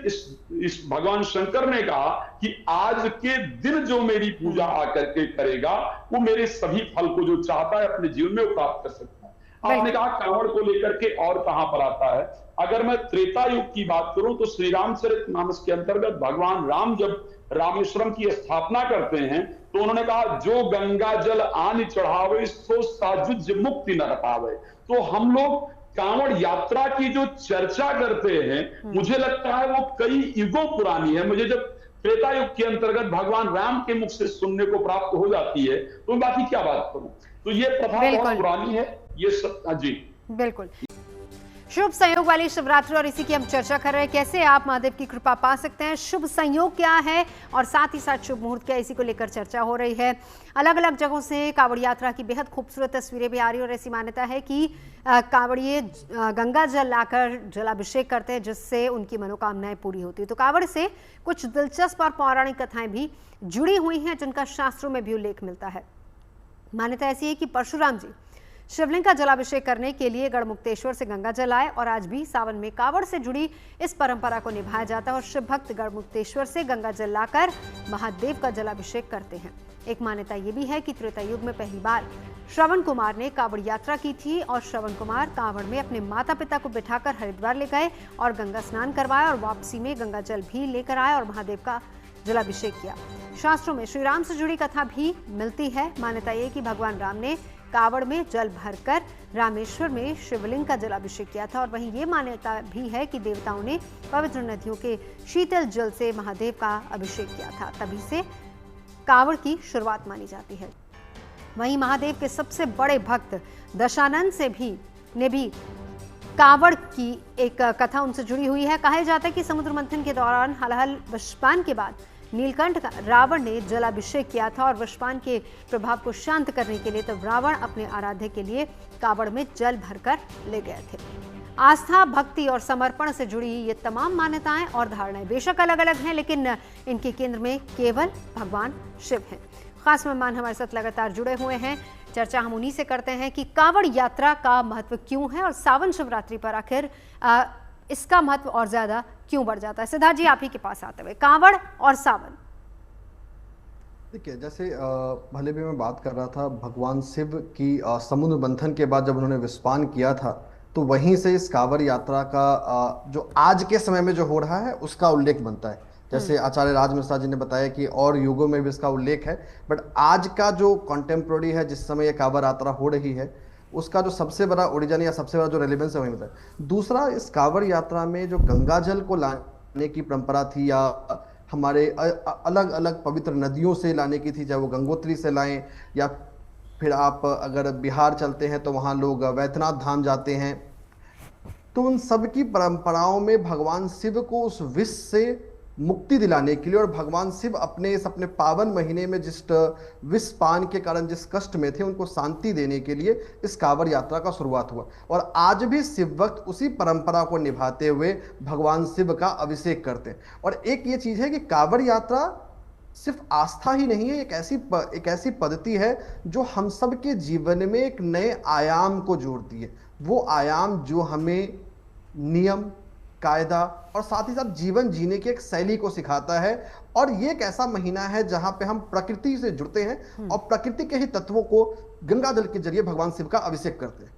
[SPEAKER 8] इस भगवान शंकर ने कहा कि आज के दिन जो मेरी पूजा आकर के करेगा वो मेरे सभी फल को जो चाहता है अपने जीवन में प्राप्त कर सकता है। आपने कहा कांवड़ को लेकर के और कहां पर आता है। अगर मैं त्रेता युग की बात करूं तो श्री रामचरितमानस के अंतर्गत भगवान राम जब रामेश्वरम की स्थापना करते हैं तो उन्होंने कहा जो गंगा जल आन चढ़ावे सो साजुज मुक्ति न पावे। तो हम लोग कांवड़ यात्रा की जो चर्चा करते हैं, मुझे लगता है वो कई युगों पुरानी है। मुझे जब त्रेता युग के अंतर्गत भगवान राम के मुख से सुनने को प्राप्त हो जाती है तो मैं बाकी क्या बात करूं। तो ये प्रथा बहुत पुरानी है, ये सब। जी
[SPEAKER 1] बिल्कुल, शुभ संयोग वाली शिवरात्रि और इसी की हम चर्चा कर रहे हैं, कैसे आप महादेव की कृपा पा सकते हैं, शुभ संयोग क्या है और साथ ही साथ शुभ मुहूर्त क्या, इसी को लेकर चर्चा हो रही है। अलग अलग जगहों से कांवड़ यात्रा की बेहद खूबसूरत तस्वीरें भी आ रही है और ऐसी मान्यता है कि कांवड़िए गंगा जल लाकर जलाभिषेक करते हैं जिससे उनकी मनोकामनाएं पूरी होती है। तो कांवड़ से कुछ दिलचस्प और पौराणिक कथाएं भी जुड़ी हुई हैं जिनका शास्त्रों में भी उल्लेख मिलता है। मान्यता ऐसी है कि परशुराम जी शिवलिंग का जलाभिषेक करने के लिए गढ़मुक्तेश्वर से गंगा जल आए और आज भी सावन में कांवड़ से जुड़ी इस परंपरा को निभाया जाता है और शिव भक्त गढ़मुक्तेश्वर से गंगा जल लाकर महादेव का जलाभिषेक करते हैं। एक मान्यता ये भी है कि त्रेता युग में पहली बार श्रवण कुमार ने कांवड़ यात्रा की थी और श्रवण कुमार कांवड़ में अपने माता पिता को बिठाकर हरिद्वार ले गए और गंगा स्नान करवाया और वापसी में गंगा जल भी लेकर आए और महादेव का जलाभिषेक किया। शास्त्रों में श्री राम से जुड़ी कथा भी मिलती है। मान्यता ये कि भगवान राम ने कांवड़ में जल भरकर रामेश्वर में शिवलिंग का जलाभिषेक किया था और वहीं ये मान्यता भी है कि देवताओं ने पवित्र नदियों के शीतल जल से महादेव का अभिषेक किया था, तभी से कांवड़ की शुरुआत मानी जाती है। वहीं महादेव के सबसे बड़े भक्त दशानन ने भी कांवड़ की एक कथा उनसे जुड़ी हुई है। कहा जाता है कि समुद्र मंथन के दौरान हलाहल विषपान के बाद नीलकंठ का रावण ने जलाभिषेक किया था और विषपान के प्रभाव को शांत करने के लिए तब रावण अपने आराध्य के लिए कांवड़ में जल भरकर ले गए थे। आस्था, भक्ति और समर्पण से जुड़ी ये तमाम मान्यताएं और धारणाएं बेशक अलग अलग हैं, लेकिन इनके केंद्र में केवल भगवान शिव हैं। खास मेहमान हमारे साथ लगातार जुड़े हुए हैं। चर्चा हम उन्हीं से करते हैं कि कांवड़ यात्रा का महत्व क्यों है और सावन शिवरात्रि पर आखिर इसका महत्व और ज्यादा क्यों बढ़ जाता है। सिद्धार्थ जी, आप ही के पास आते हुए कांवड़ और सावन।
[SPEAKER 10] देखिए, जैसे भले भी मैं बात कर रहा था भगवान शिव की समुद्र मंथन के बाद जब उन्होंने विषपान किया था तो वहीं से इस कांवड़ यात्रा का जो आज के समय में जो हो रहा है उसका उल्लेख बनता है। जैसे आचार्य राज मिश्रा जी ने बताया कि और युगों में भी इसका उल्लेख है, बट आज का जो कॉन्टेम्प्रोरी है जिस समय ये कांवड़ यात्रा हो रही है उसका जो सबसे बड़ा ओरिजिन या सबसे बड़ा जो रेलेवेंस है वही होता है। दूसरा, इस कांवड़ यात्रा में जो गंगा जल को लाने की परंपरा थी या हमारे अलग अलग पवित्र नदियों से लाने की थी, चाहे वो गंगोत्री से लाएं या फिर आप अगर बिहार चलते हैं तो वहाँ लोग वैद्यनाथ धाम जाते हैं। तो उन सब की परंपराओं में भगवान शिव को उस विष से मुक्ति दिलाने के लिए और भगवान शिव अपने पावन महीने में जिस विष पान के कारण जिस कष्ट में थे उनको शांति देने के लिए इस कांवड़ यात्रा का शुरुआत हुआ और आज भी शिव भक्त उसी परंपरा को निभाते हुए भगवान शिव का अभिषेक करते हैं। और एक ये चीज है कि कांवड़ यात्रा सिर्फ आस्था ही नहीं है, एक ऐसी पद्धति है जो हम सब के जीवन में एक नए आयाम को जोड़ती है। वो आयाम जो हमें नियम, कायदा और साथ ही साथ जीवन जीने की एक शैली को सिखाता है। और ये एक ऐसा महीना है जहां पे हम प्रकृति से जुड़ते हैं और प्रकृति के ही तत्वों को गंगा जल के जरिए भगवान शिव का अभिषेक करते हैं।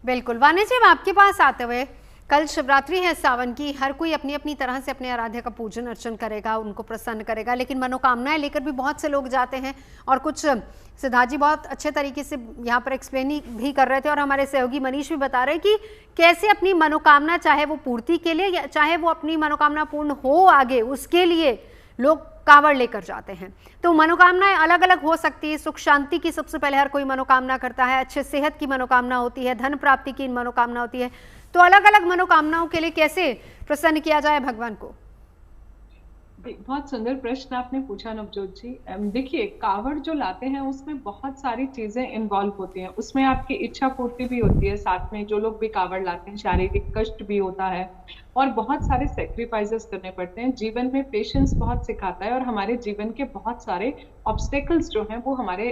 [SPEAKER 1] बिल्कुल। वाणी जी, आपके पास आते हुए, कल शिवरात्रि है सावन की, हर कोई अपनी अपनी तरह से अपने आराध्य का पूजन अर्चन करेगा, उनको प्रसन्न करेगा, लेकिन मनोकामनाएं लेकर भी बहुत से लोग जाते हैं और कुछ सिद्धार्थ जी बहुत अच्छे तरीके से यहाँ पर एक्सप्लेन भी कर रहे थे और हमारे सहयोगी मनीष भी बता रहे कि कैसे अपनी मनोकामना, चाहे वो पूर्ति के लिए या चाहे वो अपनी मनोकामना पूर्ण हो आगे, उसके लिए लोग कांवड़ लेकर जाते हैं। तो मनोकामनाएं अलग अलग हो सकती है। सुख शांति की सबसे पहले हर कोई मनोकामना करता है, अच्छे सेहत की मनोकामना होती है, धन प्राप्ति की मनोकामना होती है। तो अलग अलग मनोकामनाओं के लिए कैसे प्रसन्न किया जाए भगवान को?
[SPEAKER 9] बहुत सुंदर प्रश्न आपने पूछा नवजोत जी। देखिए, कावड़ जो लाते हैं उसमें बहुत सारी चीजें इन्वॉल्व होती हैं। उसमें आपकी इच्छा पूर्ति भी होती है, साथ में जो लोग भी कावड़ लाते हैं शारीरिक कष्ट भी होता है और बहुत सारे सेक्रीफाइसेस करने पड़ते हैं। जीवन में पेशेंस बहुत सिखाता है और हमारे जीवन के बहुत सारे ऑब्स्टेकल्स जो हैं वो हमारे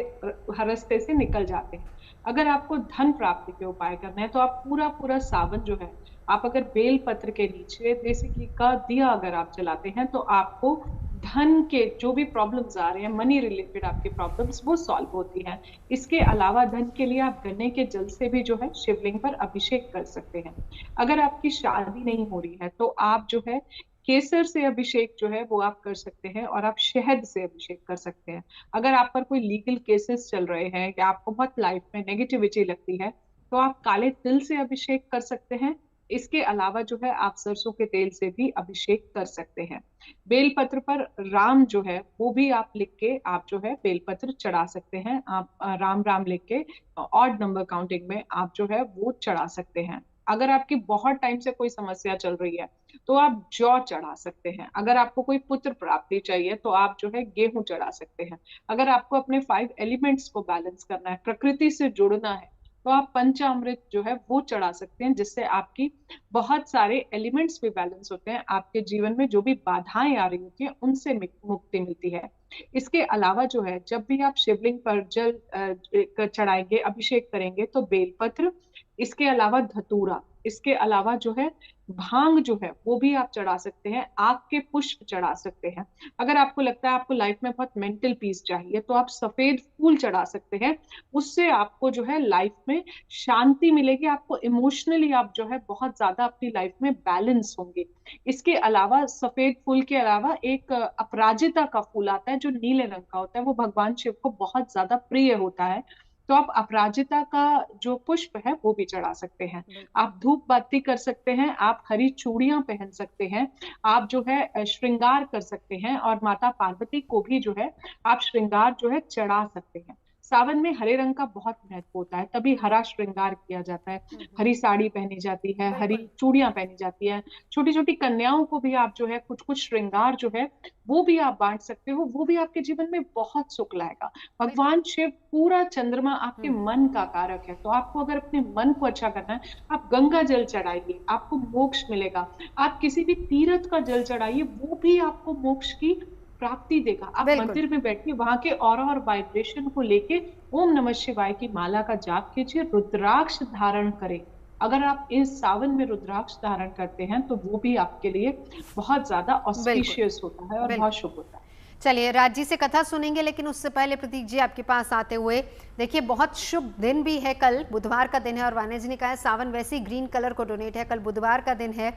[SPEAKER 9] हर रास्ते से निकल जाते हैं। अगर आपको धन प्राप्ति के उपाय करने हैं तो आप पूरा सावन जो है, आप अगर बेल पत्र के नीचे देसी घी का दिया अगर आप जलाते हैं तो आपको धन के जो भी प्रॉब्लम्स आ रहे हैं, मनी रिलेटेड आपके प्रॉब्लम्स, वो सॉल्व होती हैं। इसके अलावा धन के लिए आप गन्ने के जल से भी जो है शिवलिंग पर अभिषेक कर सकते हैं। अगर आपकी शादी नहीं हो रही है तो आप जो है केसर से अभिषेक जो है वो आप कर सकते हैं और आप शहद से अभिषेक कर सकते हैं। अगर आप पर कोई लीगल केसेस चल रहे हैं या आपको बहुत लाइफ में नेगेटिविटी लगती है तो आप काले तिल से अभिषेक कर सकते हैं। इसके अलावा जो है आप सरसों के तेल से भी अभिषेक कर सकते हैं। बेलपत्र पर राम जो है वो भी आप लिख के आप जो है बेलपत्र चढ़ा सकते हैं। आप राम राम लिख के ऑड नंबर काउंटिंग में आप जो है वो चढ़ा सकते हैं। अगर आपकी बहुत टाइम से कोई समस्या चल रही है तो आप जौ चढ़ा सकते हैं। अगर आपको कोई पुत्र प्राप्ति चाहिए तो आप जो है गेहूं चढ़ा सकते हैं। अगर आपको अपने 5 एलिमेंट्स को बैलेंस करना है, प्रकृति से जुड़ना है, तो आप पंचामृत जो है वो चढ़ा सकते हैं, जिससे आपकी बहुत सारे एलिमेंट्स भी बैलेंस होते हैं। आपके जीवन में जो भी बाधाएं आ रही होती हैं उनसे मुक्ति मिलती है। इसके अलावा जो है जब भी आप शिवलिंग पर जल चढ़ाएंगे, अभिषेक करेंगे, तो बेलपत्र, इसके अलावा धतूरा, इसके अलावा जो है भांग जो है वो भी आप चढ़ा सकते हैं। आग के पुष्प चढ़ा सकते हैं। अगर आपको लगता है आपको लाइफ में बहुत मेंटल पीस चाहिए तो आप सफेद फूल चढ़ा सकते हैं। उससे आपको जो है लाइफ में शांति मिलेगी। आपको इमोशनली आप जो है बहुत ज्यादा अपनी लाइफ में बैलेंस होंगे। इसके अलावा सफेद फूल के अलावा एक अपराजिता का फूल आता है जो नीले रंग का होता है, वो भगवान शिव को बहुत ज्यादा प्रिय होता है। तो आप अपराजिता का जो पुष्प है वो भी चढ़ा सकते हैं। आप धूप बत्ती कर सकते हैं, आप हरी चूड़ियां पहन सकते हैं, आप जो है श्रृंगार कर सकते हैं और माता पार्वती को भी जो है आप श्रृंगार जो है चढ़ा सकते हैं। सावन में हरे रंग का बहुत महत्व होता है, तभी हरा श्रृंगार किया जाता है। हरी साड़ी पहनी जाती है, हरी चूड़ियां पहनी जाती है। छोटी छोटी कन्याओं को भी आप जो है कुछ कुछ श्रृंगार जो है वो भी आप बांट सकते हो, वो भी आपके जीवन में बहुत सुख लाएगा। भगवान शिव, पूरा चंद्रमा आपके मन का कारक है, तो आपको अगर अपने मन को अच्छा करना है, आप गंगा जल चढ़ाइए, आपको मोक्ष मिलेगा। आप किसी भी तीर्थ का जल चढ़ाइए, वो भी आपको मोक्ष की प्राप्ति देगा। आप मंदिर में बैठिए, वहां के ऑरा और वाइब्रेशन को लेके ओम नमः शिवाय की माला का जाप कीजिए, रुद्राक्ष धारण करें। अगर आप इस सावन में रुद्राक्ष धारण करते हैं तो वो भी आपके लिए बहुत ज्यादा ऑस्पिशियस होता है और बहुत शुभ होता है।
[SPEAKER 1] चलिए, राज जी से कथा सुनेंगे, लेकिन उससे पहले प्रतीक जी आपके पास आते हुए, देखिए बहुत शुभ दिन भी है, कल बुधवार का दिन है और वाने जी ने कहा है सावन वैसे ही ग्रीन कलर को डोनेट है। कल बुधवार का दिन है,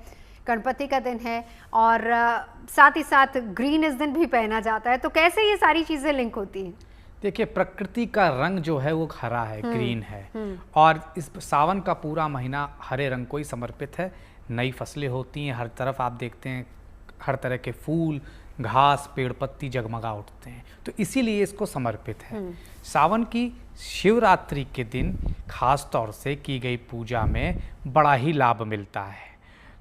[SPEAKER 1] गणपति का दिन है और साथ ही साथ ग्रीन इस दिन भी पहना जाता है। तो कैसे ये सारी चीजें लिंक होती हैं?
[SPEAKER 7] देखिए, प्रकृति का रंग जो है वो हरा है, ग्रीन है और इस सावन का पूरा महीना हरे रंग को ही समर्पित है। नई फसलें होती हैं, हर तरफ आप देखते हैं हर तरह के फूल, घास, पेड़ पत्ती जगमगा उठते हैं, तो इसीलिए इसको समर्पित है। सावन की शिवरात्रि के दिन खास तौर से की गई पूजा में बड़ा ही लाभ मिलता है।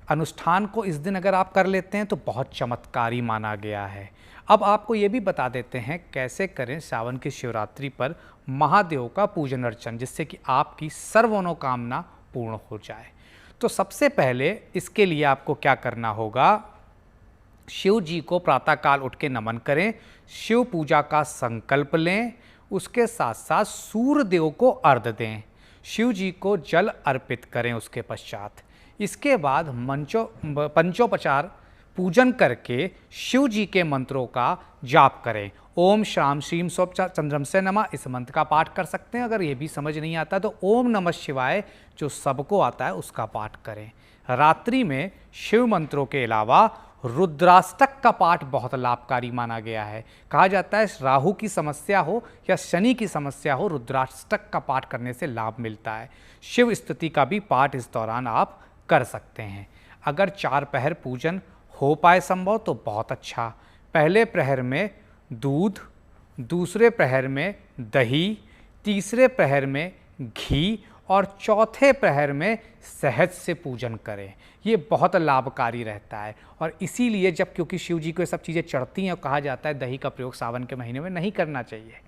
[SPEAKER 7] अनुष्ठान को इस दिन अगर आप कर लेते हैं तो बहुत चमत्कारी माना गया है। अब आपको ये भी बता देते हैं कैसे करें सावन की शिवरात्रि पर महादेव का पूजन अर्चन, जिससे कि आपकी सर्व मनोकामना पूर्ण हो जाए। तो सबसे पहले इसके लिए आपको क्या करना होगा, शिव जी को प्रातःकाल उठ के नमन करें, शिव पूजा का संकल्प लें, उसके साथ साथ सूर्य देव को अर्घ्य दें, शिव जी को जल अर्पित करें। उसके पश्चात इसके बाद पंचोपचार पूजन करके शिव जी के मंत्रों का जाप करें। ओम श्राम श्रीम सौप चंद्रम से नमः, इस मंत्र का पाठ कर सकते हैं। अगर ये भी समझ नहीं आता तो ओम नमः शिवाय जो सबको आता है उसका पाठ करें। रात्रि में शिव मंत्रों के अलावा रुद्राष्टक का पाठ बहुत लाभकारी माना गया है। कहा जाता है राहु की समस्या हो या शनि की समस्या हो, रुद्राष्टक का पाठ करने से लाभ मिलता है। शिव स्तुति का भी पाठ इस दौरान आप कर सकते हैं। अगर 4 पहर पूजन हो पाए संभव तो बहुत अच्छा। पहले प्रहर में दूध, दूसरे प्रहर में दही, तीसरे प्रहर में घी और चौथे प्रहर में सहज से पूजन करें। ये बहुत लाभकारी रहता है। और इसीलिए जब क्योंकि शिव जी को ये सब चीज़ें चढ़ती हैं और कहा जाता है दही का प्रयोग सावन के महीने में नहीं करना चाहिए।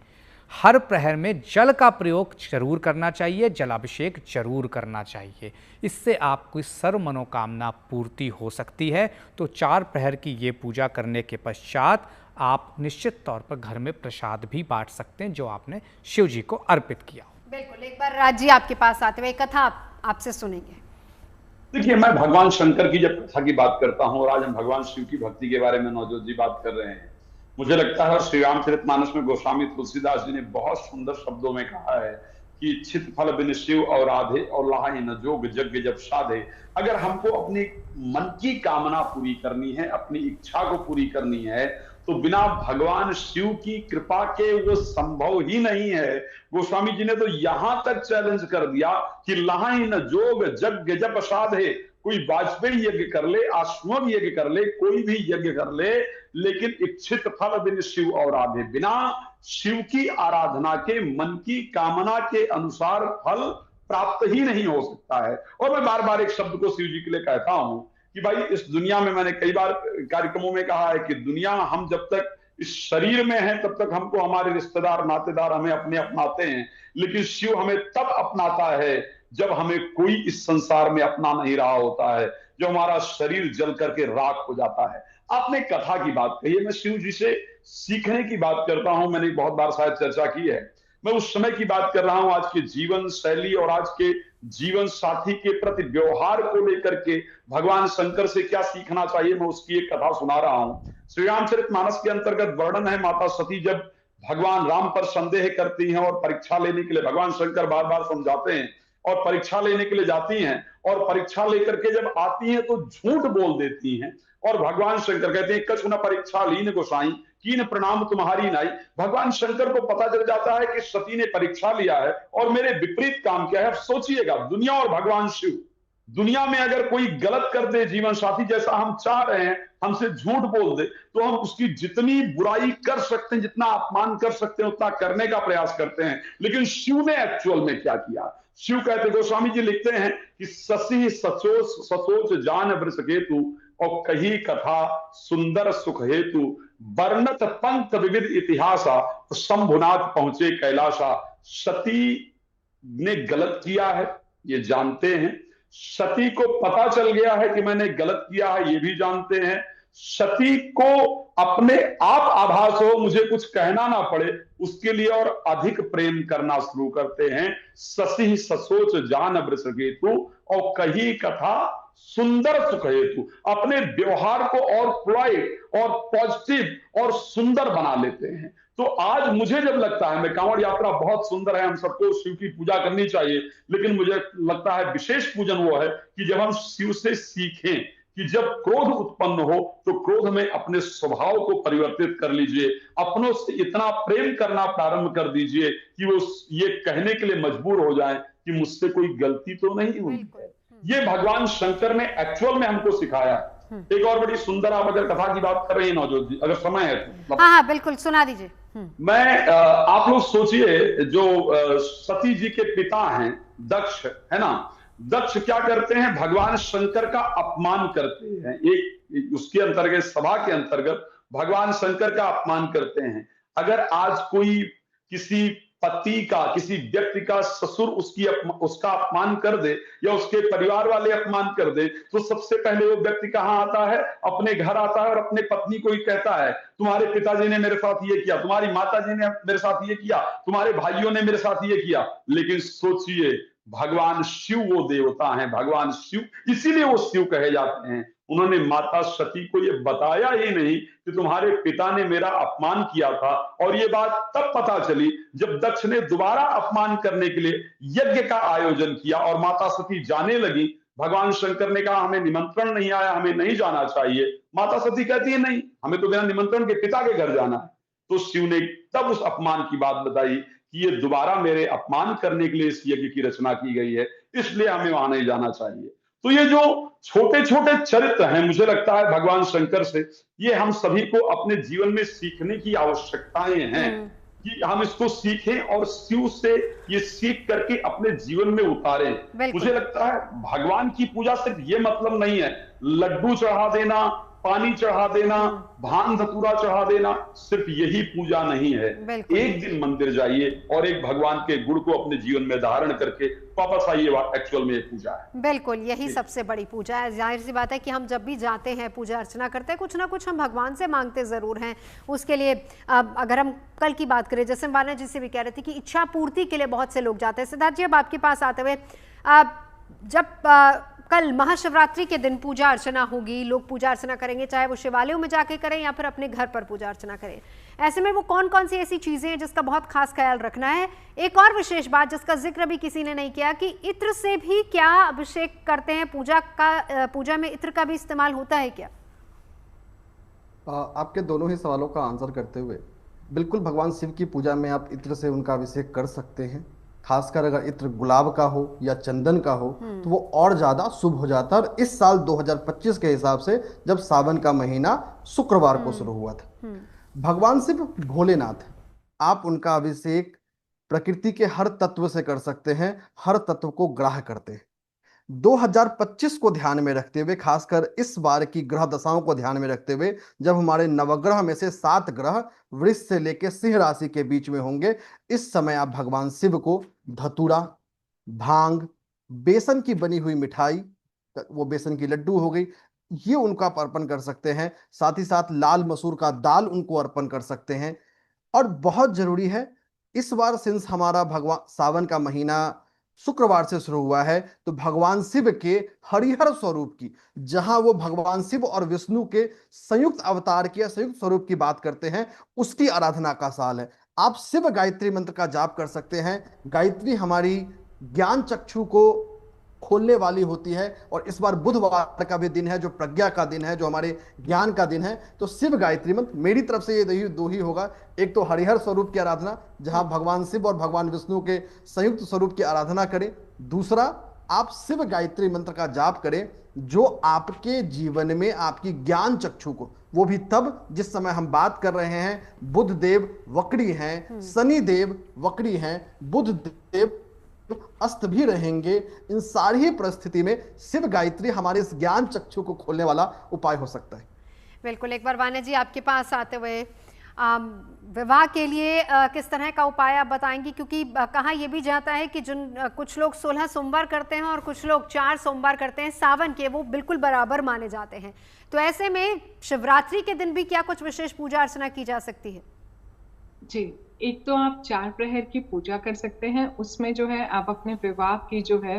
[SPEAKER 7] हर प्रहर में जल का प्रयोग जरूर करना चाहिए, जलाभिषेक जरूर करना चाहिए। इससे आपकी सर्व मनोकामना पूर्ति हो सकती है। तो 4 प्रहर की ये पूजा करने के पश्चात आप निश्चित तौर पर घर में प्रसाद भी बांट सकते हैं जो आपने शिव जी को अर्पित किया।
[SPEAKER 1] बिल्कुल, एक बार राज जी आपके पास आते हुए कथा आपसे सुनेंगे।
[SPEAKER 8] देखिए, मैं भगवान शंकर की जब कथा की बात करता हूँ और आज हम भगवान शिव की भक्ति के बारे में नवजोत जी बात कर रहे हैं, मुझे लगता है और श्री रामचरितमानस में गोस्वामी तुलसीदास जी ने बहुत सुंदर शब्दों में कहा है कि इच्छित फल बिन शिव और राधे और लाहि न जोग यज्ञ जब साधे। अगर हमको अपनी मन की कामना पूरी करनी है, अपनी इच्छा को पूरी करनी है, तो बिना भगवान शिव की कृपा के वो संभव ही नहीं है। गोस्वामी जी ने तो यहां तक चैलेंज कर दिया कि लाहि न जोग यज्ञ जब साधे। कोई वाजपेयी यज्ञ कर ले, अश्वमेध यज्ञ कर ले, कोई भी यज्ञ कर ले, लेकिन इच्छित फल बिन शिव और आधे, बिना शिव की आराधना के मन की कामना के अनुसार फल प्राप्त ही नहीं हो सकता है। और मैं बार बार एक शब्द को शिव जी के लिए कहता हूं कि भाई इस दुनिया में, मैंने कई बार कार्यक्रमों में कहा है कि दुनिया, हम जब तक इस शरीर में हैं तब तक हमको हमारे रिश्तेदार नातेदार हमें अपने अपनाते हैं, लेकिन शिव हमें तब अपनाता है जब हमें कोई इस संसार में अपना नहीं रहा होता है, जो हमारा शरीर जल करके राख हो जाता है। आपने कथा की बात कही है, मैं शिव जी से सीखने की बात करता हूं, मैंने बहुत बार शायद चर्चा की है। मैं उस समय की बात कर रहा हूं, आज के जीवन शैली और आज के जीवन साथी के प्रति व्यवहार को लेकर के भगवान शंकर से क्या सीखना चाहिए, मैं उसकी एक कथा सुना रहा हूं। श्री रामचरितमानस के अंतर्गत वर्णन है, माता सती जब भगवान राम पर संदेह करती हैं और परीक्षा लेने के लिए भगवान शंकर बार बार समझाते हैं और परीक्षा लेने के लिए जाती हैं, और परीक्षा लेकर के जब आती हैं तो झूठ बोल देती हैं, और भगवान शंकर कहते हैं कछु न परीक्षा लीन गोसाई कीन प्रणाम तुम्हारी नाई। भगवान शंकर को पता चल जाता है कि सती ने परीक्षा लिया है और मेरे विपरीत काम किया है। अब सोचिएगा, दुनिया और भगवान शिव, दुनिया में अगर कोई गलत कर दे, जीवन साथी जैसा हम चाह रहे हैं हमसे झूठ बोल दे, तो हम उसकी जितनी बुराई कर सकते हैं, जितना अपमान कर सकते हैं, उतना करने का प्रयास करते हैं। लेकिन शिव ने एक्चुअल में क्या किया? शिव कहते, गोस्वामी जी लिखते हैं कि ससी सचोच सचोच जान वृष केतु और कही कथा सुंदर सुख हेतु वर्णत पंथ विविध इतिहासा शंभुनाथ पहुंचे कैलाशा। सती ने गलत किया है, ये जानते हैं। सती को पता चल गया है कि मैंने गलत किया है, ये भी जानते हैं। सती को अपने आप आभास हो, मुझे कुछ कहना ना पड़े, उसके लिए और अधिक प्रेम करना शुरू करते हैं। ससी ससोच जान वृष केतु और कही कथा सुंदर सुख हेतु। अपने व्यवहार को और पोलाइट और पॉजिटिव और सुंदर बना लेते हैं। तो आज मुझे जब लगता है, मैं कांवड़ यात्रा बहुत सुंदर है, हम सबको शिव की पूजा करनी चाहिए, लेकिन मुझे लगता है विशेष पूजन वो है कि जब हम शिव से सीखें कि जब क्रोध उत्पन्न हो तो क्रोध में अपने स्वभाव को परिवर्तित कर लीजिए, अपनों से इतना प्रेम करना प्रारंभ कर दीजिए कि वो ये कहने के लिए मजबूर हो जाए कि मुझसे कोई गलती तो नहीं हुई है। ये भगवान शंकर ने एक्चुअल में हमको सिखाया। एक और बड़ी सुंदर, आप अगर कथा की बात कर रहे हैं नवजोत जी, अगर समय है तो
[SPEAKER 1] हाँ बिल्कुल सुना दीजिए।
[SPEAKER 8] मैं आप लोग सोचिए, जो सती जी के पिता हैं दक्ष, है ना, दक्ष क्या करते हैं? भगवान शंकर का अपमान करते हैं। एक उसके अंतर्गत, सभा के अंतर्गत भगवान शंकर का अपमान करते हैं। अगर आज कोई किसी पति का, किसी व्यक्ति का ससुर उसका अपमान कर दे या उसके परिवार वाले अपमान कर दे, तो सबसे पहले वो व्यक्ति कहां आता है? अपने घर आता है और अपने पत्नी को ही कहता है, तुम्हारे पिताजी ने मेरे साथ ये किया, तुम्हारी माताजी ने मेरे साथ ये किया, तुम्हारे भाइयों ने मेरे साथ ये किया। लेकिन सोचिए, भगवान शिव वो देवता हैं, भगवान शिव, इसीलिए वो शिव कहे जाते हैं। उन्होंने माता सती को ये बताया ही नहीं कि तुम्हारे पिता ने मेरा अपमान किया था, और ये बात तब पता चली जब दक्ष ने दोबारा अपमान करने के लिए यज्ञ का आयोजन किया और माता सती जाने लगी। भगवान शंकर ने कहा हमें निमंत्रण नहीं आया, हमें नहीं जाना चाहिए। माता सती कहती है नहीं, हमें तो बिना निमंत्रण के पिता के घर जाना है। तो शिव ने तब उस अपमान की बात बताई कि ये दोबारा मेरे अपमान करने के लिए इस यज्ञ की रचना की गई है, इसलिए हमें वहां नहीं जाना चाहिए। तो ये जो छोटे छोटे चरित्र हैं, मुझे लगता है भगवान शंकर से, ये हम सभी को अपने जीवन में सीखने की आवश्यकताएं हैं। कि हम इसको सीखें और शिव से ये सीख करके अपने जीवन में उतारें। मुझे लगता है भगवान की पूजा सिर्फ ये मतलब नहीं है लड्डू चढ़ा देना, पानी चढ़ा देना, भांग धतूरा चढ़ा देना, सिर्फ यही पूजा नहीं है। एक दिन मंदिर जाइए और एक भगवान के गुण को अपने जीवन में धारण करके वापस आइए, एक्चुअल में ये पूजा है।
[SPEAKER 1] बिल्कुल, यही सबसे बड़ी पूजा है। जाहिर सी बात है कि हम जब भी जाते हैं पूजा अर्चना करते हैं, कुछ ना कुछ हम भगवान से मांगते जरूर हैं उसके लिए। अगर हम कल की बात करें, जैसे माना जी से भी कह रहे थे कि इच्छा पूर्ति के लिए बहुत से लोग जाते हैं। सिद्धार्थ जी, अब आपके पास आते हुए, जब कल महाशिवरात्रि के दिन पूजा अर्चना होगी, लोग पूजा अर्चना करेंगे, चाहे वो शिवालयों में जाके करें या फिर अपने घर पर पूजा अर्चना करें, ऐसे में वो कौन कौन सी ऐसी चीजें हैं जिसका बहुत खास ख्याल रखना है? एक और विशेष बात जिसका जिक्र भी किसी ने नहीं किया कि इत्र से भी क्या अभिषेक करते हैं, पूजा में इत्र का भी इस्तेमाल होता है क्या?
[SPEAKER 10] आपके दोनों ही सवालों का आंसर करते हुए, बिल्कुल भगवान शिव की पूजा में आप इत्र से उनका अभिषेक कर सकते हैं। खासकर अगर इत्र गुलाब का हो या चंदन का हो तो वो और ज्यादा शुभ हो जाता है। और इस साल 2025 के हिसाब से जब सावन का महीना शुक्रवार को शुरू हुआ था, भगवान शिव भोलेनाथ, आप उनका अभिषेक प्रकृति के हर तत्व से कर सकते हैं, हर तत्व को ग्राह्य करते हैं। 2025 को ध्यान में रखते हुए, खासकर इस बार की ग्रह दशाओं को ध्यान में रखते हुए, जब हमारे नवग्रह में से 7 ग्रह वृष से लेकर सिंह राशि के बीच में होंगे, इस समय आप भगवान शिव को धतूरा, भांग, बेसन की बनी हुई मिठाई, वो बेसन की लड्डू हो गई, ये उनका अर्पण कर सकते हैं। साथ ही साथ लाल मसूर का दाल उनको अर्पण कर सकते हैं। और बहुत जरूरी है, इस बार सिंस हमारा भगवान सावन का महीना शुक्रवार से शुरू हुआ है, तो भगवान शिव के हरिहर स्वरूप की, जहां वो भगवान शिव और विष्णु के संयुक्त अवतार की, संयुक्त स्वरूप की बात करते हैं, उसकी आराधना का साल है। आप शिव गायत्री मंत्र का जाप कर सकते हैं। गायत्री हमारी ज्ञान चक्षु को खोलने वाली होती है, और इस बार बुधवार का भी दिन है, जो प्रज्ञा का दिन है, जो हमारे ज्ञान का दिन है। तो शिव गायत्री मंत्र मेरी तरफ से ये दो ही होगा। एक तो हरिहर स्वरूप की आराधना, जहां भगवान शिव और भगवान विष्णु के संयुक्त स्वरूप की आराधना करें। दूसरा, आप शिव गायत्री मंत्र का जाप करें, जो आपके जीवन में आपकी ज्ञान चक्षु को, वो भी तब जिस समय हम बात कर रहे हैं बुध देव वक्री हैं, शनि देव वक्री हैं, बुध देव अस्त भी रहेंगे, इन सारी परिस्थिति में शिव गायत्री हमारे इस ज्ञान चक्षु को खोलने वाला उपाय हो सकता है।
[SPEAKER 1] बिल्कुल। एक बार वाने जी आपके पास आते हुए, विवाह के लिए किस तरह का उपाय आप बताएंगी? क्योंकि कहा यह भी जाता है कि कुछ लोग 16 सोमवार करते हैं और कुछ लोग 4 सोमवार करते हैं सावन के, वो बिल्कुल बराबर माने जाते हैं। तो ऐसे में शिवरात्रि के दिन भी क्या कुछ विशेष पूजा अर्चना की जा सकती है?
[SPEAKER 9] जी, एक तो आप 4 प्रहर की पूजा कर सकते हैं, उसमें जो है आप अपने विवाह की जो है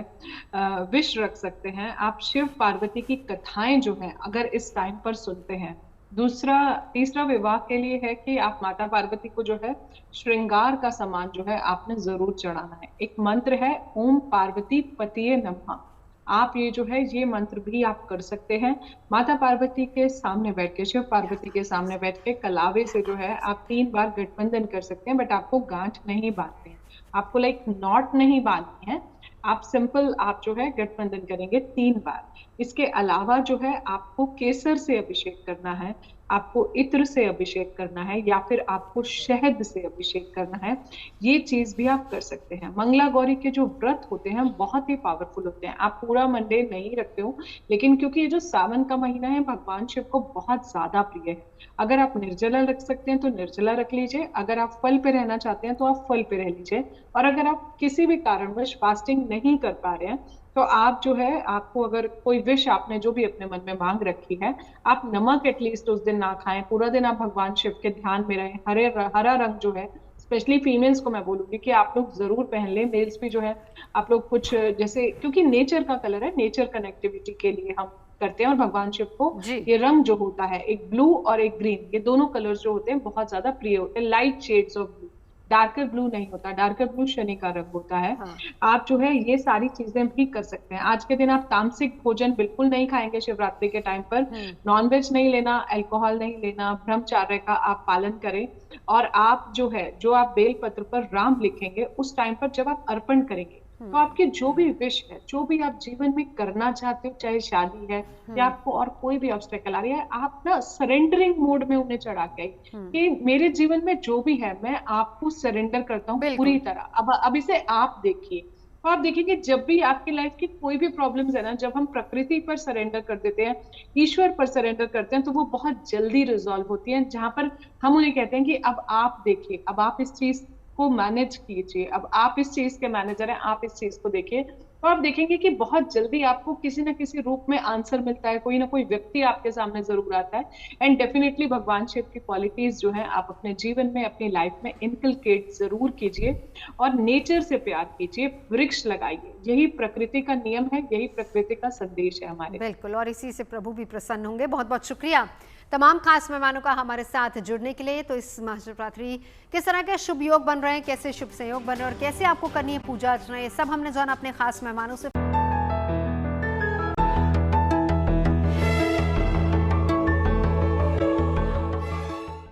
[SPEAKER 9] विश रख सकते हैं। आप शिव पार्वती की कथाएं जो है अगर इस टाइम पर सुनते हैं। तीसरा विवाह के लिए है कि आप माता पार्वती को जो है श्रृंगार का सामान जो है आपने जरूर चढ़ाना है। एक मंत्र है ओम पार्वती पतिये नमः, आप ये मंत्र भी आप कर सकते हैं। माता पार्वती के सामने बैठ के, शिव पार्वती के सामने बैठ के कलावे से जो है आप 3 बार गठबंधन कर सकते हैं। बट आपको गांठ नहीं बांधनी है, आपको नॉट नहीं बांधनी है, आप सिंपल आप जो है गठबंधन करेंगे 3 बार। इसके अलावा जो है आपको केसर से अभिषेक करना है, आपको इत्र से अभिषेक करना है, या फिर आपको शहद से अभिषेक करना है। ये चीज भी आप कर सकते हैं। मंगला गौरी के जो व्रत होते हैं बहुत ही पावरफुल होते हैं। आप पूरा मंडे नहीं रखते हो, लेकिन क्योंकि ये जो सावन का महीना है भगवान शिव को बहुत ज्यादा प्रिय है। अगर आप निर्जला रख सकते हैं तो निर्जला रख लीजिए, अगर आप फल पे रहना चाहते हैं तो आप फल पे रह लीजिए, और अगर आप किसी भी कारणवश फास्टिंग नहीं कर पा रहे हैं तो आप जो है, आपको अगर कोई विश आपने जो भी अपने मन में मांग रखी है, आप नमक एटलीस्ट उस दिन ना खाएं। पूरा दिन आप भगवान शिव के ध्यान में रहें। हरा रंग जो है, स्पेशली फीमेल्स को मैं बोलूंगी कि आप लोग जरूर पहन लें। मेल्स भी जो है आप लोग कुछ जैसे, क्योंकि नेचर का कलर है, नेचर कनेक्टिविटी के लिए हम करते हैं, और भगवान शिव को ये रंग जो होता है, एक ब्लू और एक ग्रीन, ये दोनों कलर्स जो होते हैं बहुत ज्यादा प्रिय होते हैं। Light shades of blue, darker blue नहीं होता, डार्कर ब्लू शनि का रंग होता है। आप जो है ये सारी चीजें भी कर सकते हैं। आज के दिन आप तामसिक भोजन बिल्कुल नहीं खाएंगे। शिवरात्रि के टाइम पर नॉनवेज नहीं लेना, अल्कोहल नहीं लेना, ब्रह्मचर्य का आप पालन करें। और आप जो है, जो आप बेल पत्र पर राम लिखेंगे, उस टाइम पर जब आप अर्पण करेंगे तो आपकी जो भी विश है, जो भी आप जीवन में करना चाहते हो, चाहे शादी है या आपको और कोई भी ऑब्स्टेकल आ रही है, आप ना सरेंडरिंग मोड में उन्हें चढ़ा के कि मेरे जीवन में जो भी है मैं आपको सरेंडर करता हूँ पूरी तरह। अब इसे आप देखिए, तो आप देखिए जब भी आपकी लाइफ की कोई भी प्रॉब्लम्स है ना, जब हम प्रकृति पर सरेंडर कर देते हैं, ईश्वर पर सरेंडर करते हैं, तो वो बहुत जल्दी रिजॉल्व होती है। जहां पर हम उन्हें कहते हैं कि अब आप देखिए, अब आप इस चीज को मैनेज कीजिए, अब आप इस चीज के मैनेजर हैं, आप इस चीज को देखिए, तो आप देखेंगे कि बहुत जल्दी आपको किसी न किसी रूप में आंसर मिलता है, कोई ना कोई व्यक्ति आपके सामने जरूर आता है। एंड डेफिनेटली भगवान शिव की क्वालिटीज जो है आप अपने जीवन में, अपनी लाइफ में इनकलकेट जरूर कीजिए और नेचर से प्यार कीजिए, वृक्ष लगाइए। यही प्रकृति का नियम है, यही प्रकृति का संदेश है हमारे।
[SPEAKER 1] बिल्कुल, और इसी से प्रभु भी प्रसन्न होंगे। बहुत बहुत शुक्रिया तमाम खास मेहमानों का हमारे साथ जुड़ने के लिए। तो इस महाशिवरात्रि किस तरह के शुभ योग बन रहे हैं, कैसे शुभ संयोग बन रहे हैं और कैसे आपको करनी है पूजा अर्चना, ये सब हमने जाना अपने खास मेहमानों से।